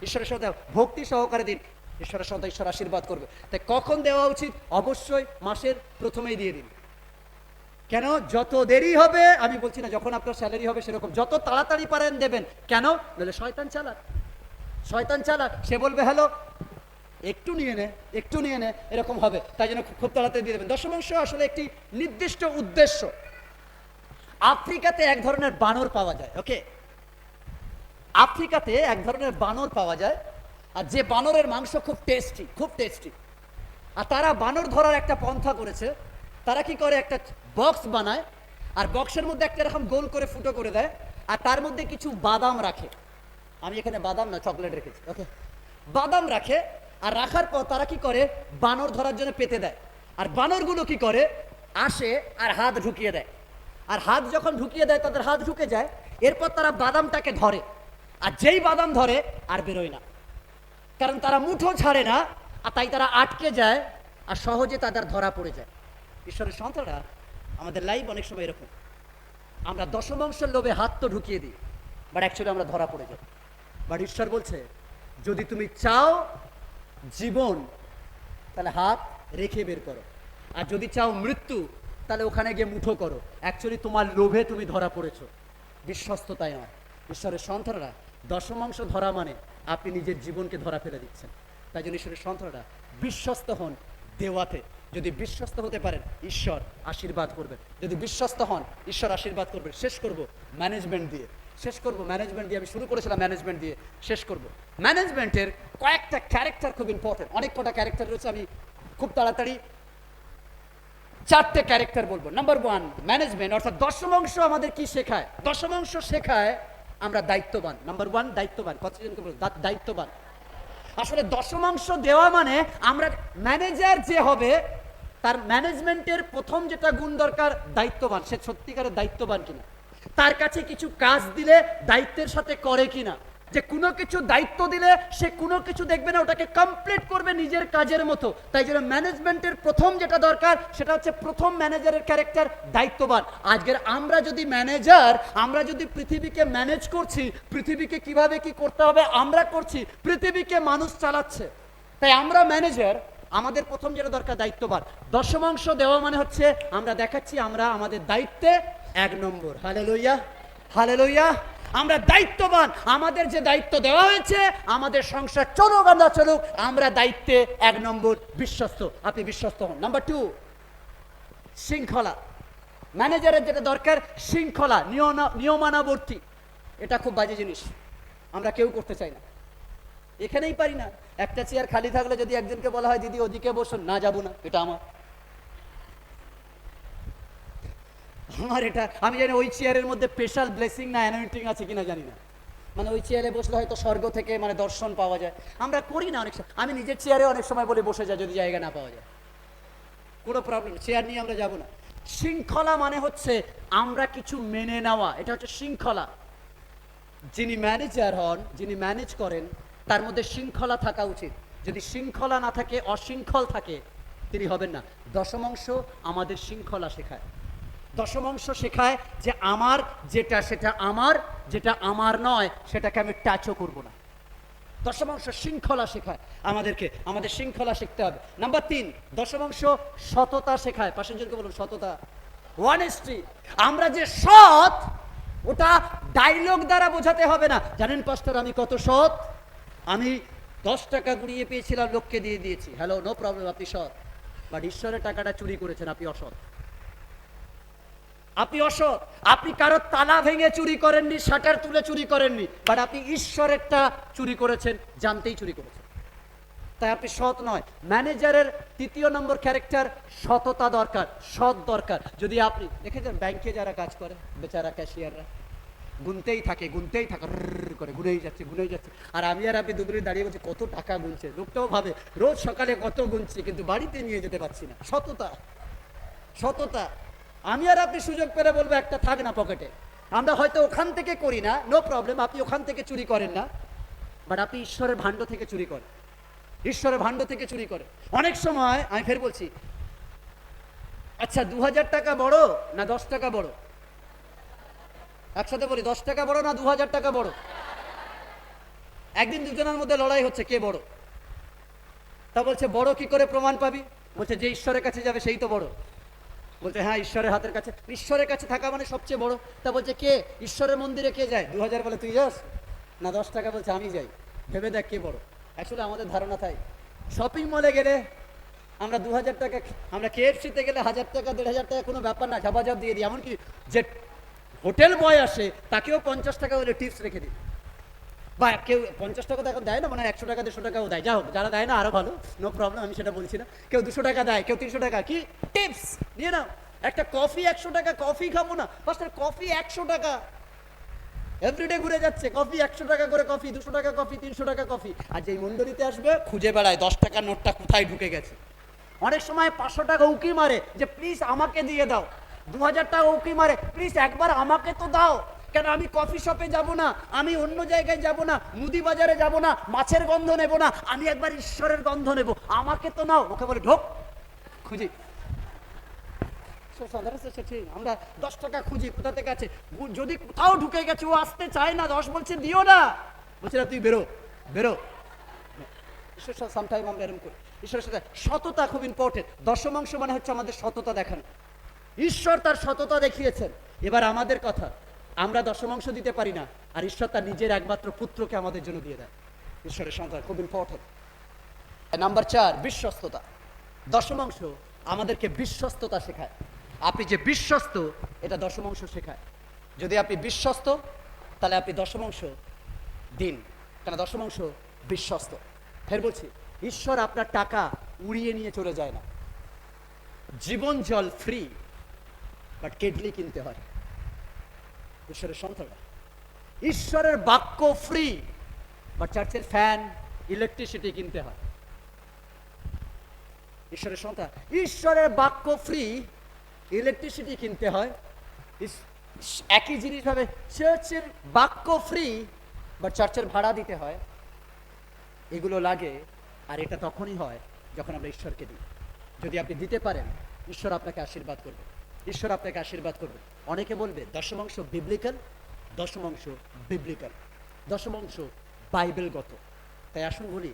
ঈশ্বরের সাথে ভক্তি সহকারে দিন, ঈশ্বরের সাথে ঈশ্বর আশীর্বাদ করবে। তাই কখন দেওয়া উচিত? অবশ্যই মাসের প্রথমেই দিয়ে দিন। কেন? যত দেরি হবে, আমি বলছি না যখন আপনার স্যালারি হবে সেরকম, যত তাড়াতাড়ি পারেন দেবেন। কেন? বলে শয়তান চালাক, শয়তান চালাক, সে বলবে হ্যালো একটু নিয়ে নে, একটু নিয়ে নে, এরকম হবে। তাই জন্য খুব তাড়াতাড়ি দিয়ে দেবেন। 10মাংশ আসলে একটি নির্দিষ্ট উদ্দেশ্য। আফ্রিকাতে এক ধরনের বানর পাওয়া যায়, ওকে, আফ্রিকাতে এক ধরনের বানর পাওয়া যায়, আর যে বানরের মাংস খুব টেস্টি, খুব টেস্টি। আর তারা বানর ধরার একটা পন্থা করেছে, তারা কি করে একটা বক্স বানায়, আর বক্সের মধ্যে একটা এরকম গোল করে ফুটো করে দেয়, আর তার মধ্যে কিছু বাদাম রাখে। আমি এখানে বাদাম না চকলেট রেখেছি, ওকে, বাদাম রাখে। আর রাখার পর তারা কি করে বানর ধরার জন্য পেতে দেয়, আর বানরগুলো কি করে আসে আর হাত ঢুকিয়ে দেয়, আর হাত যখন ঢুকিয়ে দেয় তাদের হাত ঢুকে যায়, এরপর তারা বাদামটাকে ধরে, আর যেই বাদাম ধরে আর বেরোয় না, কারণ তারা মুঠো ছাড়ে না, আর তাই তারা আটকে যায় আর সহজে তাদের ধরা পড়ে যায়। ঈশ্বরের সন্তানরা, আমাদের লাইফ অনেক সময় এরকম, আমরা 10মাংশের লোভে হাত তো ঢুকিয়ে দিই, বাট অ্যাকচুয়ালি আমরা ধরা পড়ে যাই। বাট ঈশ্বর বলছে যদি তুমি চাও জীবন, তাহলে হাত রেখে বের করো, আর যদি চাও মৃত্যু, তাহলে ওখানে গিয়ে মুঠো করো। অ্যাকচুয়ালি তোমার লোভে তুমি ধরা পড়েছো, বিশ্বস্ততায় নয়। ঈশ্বরের সন্তানরা, 10মাংশ ধরা মানে আপনি নিজের জীবনকে ধরা ফেলে দিচ্ছেন। তাই জন্য ঈশ্বরের সন্তানরা বিশ্বস্ত হন দেওয়াতে। যদি বিশ্বস্ত হতে পারেন ঈশ্বর আশীর্বাদ করবেন, যদি বিশ্বস্ত হন ঈশ্বর আশীর্বাদ করবেন। শেষ করব ম্যানেজমেন্ট দিয়ে, শেষ করব ম্যানেজমেন্ট দিয়ে। আমি শুরু করেছিলাম ম্যানেজমেন্ট দিয়ে, শেষ করব ম্যানেজমেন্টের কয়েকটা ক্যারেক্টার খুব ইম্পর্টেন্ট। অনেক কটা ক্যারেক্টার রয়েছে, আমি খুব তাড়াতাড়ি 4টে ক্যারেক্টার বলবো। নাম্বার 1, ম্যানেজমেন্ট অর্থাৎ 10মাংশ আমাদের কি শেখায়? 10মাংশ শেখায় আমরা দায়িত্ববান। নাম্বার 1 দায়িত্ববান। কতজনকে বলবো দায়িত্ববান? আসলে 10মাংশ দেওয়া মানে আমরা ম্যানেজার যে হবে তার ম্যানেজমেন্টের প্রথম যেটা গুণ দরকার দায়িত্ববান। সে সত্যিকারের দায়িত্ববান কিনা, তার কাছে কিছু কাজ দিলে দায়িত্বের সাথে করে কিনা, যে কোনো কিছু দায়িত্ব দিলে সে কোনো কিছু দেখবে না, ওটাকে কমপ্লিট করবে নিজের কাজের মতো। তাই জন্য ম্যানেজমেন্টের প্রথম যেটা দরকার সেটা হচ্ছে প্রথম ম্যানেজারের ক্যারেক্টার দায়িত্ববান। আজকের আমরা যদি ম্যানেজার, আমরা যদি পৃথিবীকে ম্যানেজ করছি, পৃথিবীকে কিভাবে কি করতে হবে আমরা করছি, পৃথিবীকে মানুষ চালাচ্ছে। তাই আমরা ম্যানেজার, আমাদের প্রথম যেটা দরকার দায়িত্ববান। 10মাংশ দেওয়া মানে হচ্ছে আমরা দেখাচ্ছি আমরা আমাদের দায়িত্বে 1 নম্বর। Hallelujah, hallelujah. আমরা দায়িত্ববান, আমাদের যে দায়িত্ব দেওয়া হয়েছে, আমাদের সংসার চলুক আমরা চলুক, আমরা দায়িত্বে 1 নম্বর বিশ্বস্ত। আপনি বিশ্বস্ত হন। নাম্বার 2 শৃঙ্খলা। ম্যানেজারের যেটা দরকার শৃঙ্খলা, নিয়মানুবর্তী। এটা খুব বাজে জিনিস, আমরা কেউ করতে চাই না, এখানেই পারি না। একটা চেয়ার খালি থাকলে যদি একজনকে বলা হয় দিদি ওদিকে বসুন, না যাবো না, এটা আমার। আমার এটা আমি জানি ওই চেয়ারের মধ্যে স্পেশাল ব্লেসিং না অ্যানোয়েন্টিং আছে কিনা জানি না, মানে ওই চেয়ারে বসলে হয়তো স্বর্গ থেকে মানে দর্শন পাওয়া যায়। আমরা করি না অনেক সময়, আমি নিজের চেয়ারে অনেক সময় বলে বসে যাই যদি জায়গা না পাওয়া যায়, কোনো প্রবলেম, চেয়ার নিয়ে আমরা যাব না। শৃঙ্খলা মানে হচ্ছে আমরা কিছু মেনে নেওয়া, এটা হচ্ছে শৃঙ্খলা। যিনি ম্যানেজার হন, যিনি ম্যানেজ করেন, তার মধ্যে শৃঙ্খলা থাকা উচিত। যদি শৃঙ্খলা না থাকে, অশৃঙ্খল থাকে, তিনি হবেন না। দশম অংশ আমাদের শৃঙ্খলা শেখায়। দশম অংশ শেখায় যে আমার যেটা সেটা আমার, যেটা আমার নয় সেটাকে আমি টাচও করব না। দশম অংশ শৃঙ্খলা শেখায় আমাদেরকে, আমাদের শৃঙ্খলা শিখতে হবে। নাম্বার 3, দশম অংশ সততা শেখায়। পাশের জনকে বলুন সততা, অনেস্টি। আমরা যে সৎ, ওটা ডায়লগ দ্বারা বোঝাতে হবে না। জানেন পাস্টার আমি কত সৎ, আমি 10 টাকা গুড়িয়ে পেয়েছিলাম, লোককে দিয়ে দিয়েছি। হ্যালো, নো প্রবলেম, আপনি সৎ। বাট ঈশ্বরের টাকাটা চুরি করেছেন, আপনি অসৎ। আপনি অসৎ। আপনি কারো তালা ভেঙে চুরি করেননি, শাটার তুলে চুরি করেননি, বাট আপনি ঈশ্বরেরটা চুরি করেছেন, জানতেই চুরি করেছেন, তাই আপনি সৎ নয়। ম্যানেজারের 3 নম্বর ক্যারেক্টার সততা দরকার, সৎ দরকার। যদি আপনি দেখেছেন ব্যাংকে যারা কাজ করে, বেচারা ক্যাশিয়াররা গুনতেই থাকে করে গুনেই যাচ্ছে, আর আমি আর আপনি দুপুরে দাঁড়িয়ে বলছি কত টাকা গুনছে। লোকটাও ভাবে রোজ সকালে কত গুনছি, কিন্তু বাড়িতে নিয়ে যেতে পারছি না। সততা, সততা। আমি আর আপনি সুযোগ পেলে বলবো একটা থাক না পকেটে। আমরা হয়তো ওখান থেকে করি না, নো প্রবলেম, আপনি ওখান থেকে চুরি করেন না, বাট আপনি ঈশ্বরের ভাণ্ড থেকে চুরি করেন, ঈশ্বরের ভাণ্ড থেকে চুরি করে। অনেক সময় আমি ফের বলছি, আচ্ছা 2000 টাকা বড় না 10 টাকা বড়? একসাথে বলি, 10 টাকা বড় না 2000 টাকা বড়? একদিন দুজনের মধ্যে লড়াই হচ্ছে কে বড়। তা বলছে বড় কি করে প্রমাণ পাবি? বলছে যে ঈশ্বরের কাছে যাবে সেই তো বড়। বলছে হ্যাঁ, ঈশ্বরের হাতের কাছে, ঈশ্বরের কাছে থাকা মানে সবচেয়ে বড়। তা বলছে কে, ঈশ্বরের মন্দিরে কে যায়? 2000 বলে তুই যাস না 10 টাকা? বলছে আমি যাই। ভেবে দেখ কে বড়। আসলে আমাদের ধারণা তাই, শপিং মলে গেলে আমরা 2000 টাকা, আমরা KFC-তে গেলে 1000 টাকা 1500 টাকা কোনো ব্যাপার না, ঝাপাঝাপ দিয়ে দিই। এমনকি যে হোটেল বয় আসে তাকেও 50 টাকা বলে টিপস রেখে দিই। বা কেউ 50 টাকা তো এখন দেয় না, মানে 100 টাকা 150 টাকাও দেয়। যা হোক, যারা দেয় না আরো ভালো, নো প্রবলেম, আমি সেটা বলছি না। কেউ 200 টাকা দেয়, কেউ 300 টাকা, কি টিপস নিয়ে নাও। একটা কফি 100 টাকা, কফি খাবো না ফার্স্ট, কফি 100 টাকা, এভরিডে ঘুরে যাচ্ছে কফি 100 টাকা করে, কফি 200 টাকা, কফি 300 টাকা কফি। আর যেই মন্ডলীতে আসবে খুঁজে বেড়ায় 10 টাকার নোটটা কোথায় ঢুকে গেছে। অনেক সময় 500 টাকা উকি মারে যে প্লিজ আমাকে দিয়ে দাও, 2000 টাকা উকি মারে প্লিজ একবার আমাকে তো দাও। কেন আমি কফি শপে যাব না, আমি অন্য জায়গায় যাব না, মুদি বাজারে যাব না, মাছের গন্ধ নেব না, আমি একবার ঈশ্বরের গন্ধ নেব, আমাকে তো নাও। ওকে বলে ঢোক, খুঁজি। আমরা 10 টাকা খুঁজি কোথা থেকে আছে, যদি কোথাও ঢুকে গেছে, ও আসতে চায় না, 10 বলছে দিও না, বলছে না তুই বেরো বেরো। ঈশ্বরের সাথে সামটাইম আমরা এরকম করি। ঈশ্বরের সাথে সততা খুব ইম্পর্টেন্ট। দশম অংশ মানে হচ্ছে আমাদের সততা দেখানো। ঈশ্বর তার সততা দেখিয়েছেন। এবার আমাদের কথা, আমরা দশম অংশ দিতে পারি না, আর ঈশ্বর তার নিজের একমাত্র পুত্রকে আমাদের জন্য দিয়ে দেয়। ঈশ্বরের সন্তান খুব ইম্পর্টেন্ট। নাম্বার 4, বিশ্বস্ততা। দশম অংশ আমাদেরকে বিশ্বস্ততা শেখায়। আপনি যে বিশ্বস্ত, এটা দশম অংশ শেখায়। যদি আপনি বিশ্বস্ত, তাহলে আপনি দশম অংশ দিন, কেন দশম অংশ বিশ্বস্ত। ফের বলছি, ঈশ্বর আপনার টাকা উড়িয়ে নিয়ে চলে যায় না। জীবন জল ফ্রি, বাট কেটলি কিনতে হয়। ঈশ্বরের সন্তানরা, ঈশ্বরের বাক্য ফ্রি, বাট চার্চের ফ্যান, ইলেকট্রিসিটি কিনতে হয়। ঈশ্বরের সন্তান, ঈশ্বরের বাক্য ফ্রি, ইলেকট্রিসিটি কিনতে হয়। একই জিনিস ভাবে চার্চের বাক্য ফ্রি, বাট চার্চের ভাড়া দিতে হয়। এগুলো লাগে, আর এটা তখনই হয় যখন আমরা ঈশ্বরকে দিই। যদি আপনি দিতে পারেন, ঈশ্বর আপনাকে আশীর্বাদ করবে, ঈশ্বর আপনাকে আশীর্বাদ করবে। অনেকে বলবে দশম অংশ বিবলিক্যাল, দশম অংশ বিবলিক্যাল, দশম অংশ বাইবেলগত। তাই আসুন বলি,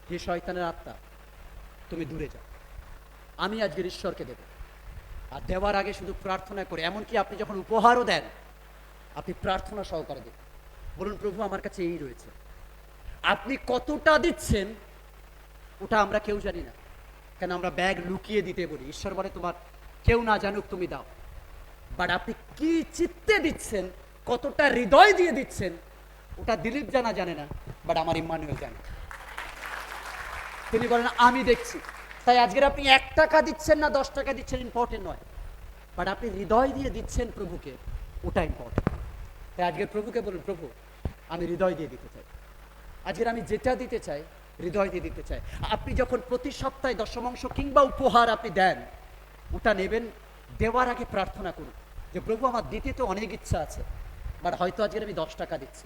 হে শয়তানের আত্মা, তুমি দূরে যাও, আমি আজকের ঈশ্বরকে দেব। আর দেওয়ার আগে শুধু প্রার্থনা করে, এমনকি আপনি যখন উপহারও দেন, আপনি প্রার্থনা সহকারে দেন। বলুন প্রভু আমার কাছে এই রয়েছে। আপনি কতটা দিচ্ছেন ওটা আমরা কেউ জানি না, কেন আমরা ব্যাগ লুকিয়ে দিতে বলি। ঈশ্বর বলে তোমার কেউ না জানুক, তুমি দাও। বাট আপনি কি চিত্তে দিচ্ছেন, কতটা হৃদয় দিয়ে দিচ্ছেন, ওটা দিলীপ জানা জানে না, বাট আমার ইম্মানুয়েল জানে। তিনি বলেন আমি দেখছি। তাই আজকের আপনি 1 টাকা দিচ্ছেন না 10 টাকা দিচ্ছেন ইম্পর্টেন্ট নয়, বাট আপনি হৃদয় দিয়ে দিচ্ছেন প্রভুকে, ওটা ইম্পর্টেন্ট। তাই আজকে প্রভুকে বলুন, প্রভু আমি হৃদয় দিয়ে দিতে চাই, আজকের আমি যেটা দিতে চাই হৃদয় দিয়ে দিতে চাই। আপনি যখন প্রতি সপ্তাহে দশমাংশ কিংবা উপহার আপনি দেন, ওটা নেবেন, দেওয়ার আগে প্রার্থনা করুন যে প্রভু আমার দিতে তো অনেক ইচ্ছা আছে, বাট হয়তো আজকের আমি 10 টাকা দিচ্ছি,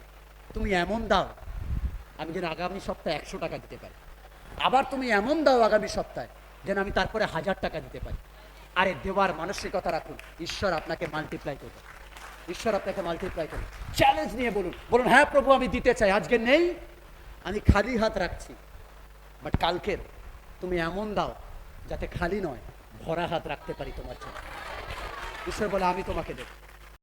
তুমি এমন দাও আমি যেন আগামী সপ্তাহে 100 টাকা দিতে পারি। আবার তুমি এমন দাও আগামী সপ্তাহে যেন আমি তারপরে 1000 টাকা দিতে পারি। আরে দেওয়ার মানসিকতা রাখুন, ঈশ্বর আপনাকে মাল্টিপ্লাই করবে, ঈশ্বর আপনাকে মাল্টিপ্লাই করবে। চ্যালেঞ্জ নিয়ে বলুন, বলুন হ্যাঁ প্রভু আমি দিতে চাই, আজকে নেই, আমি খালি হাত রাখছি, বাট কালকের তুমি এমন দাও যাতে খালি নয় ভরা হাত রাখতে পারি তোমার জন্য। ঈশ্বর বলে আমি তোমাকে দেব।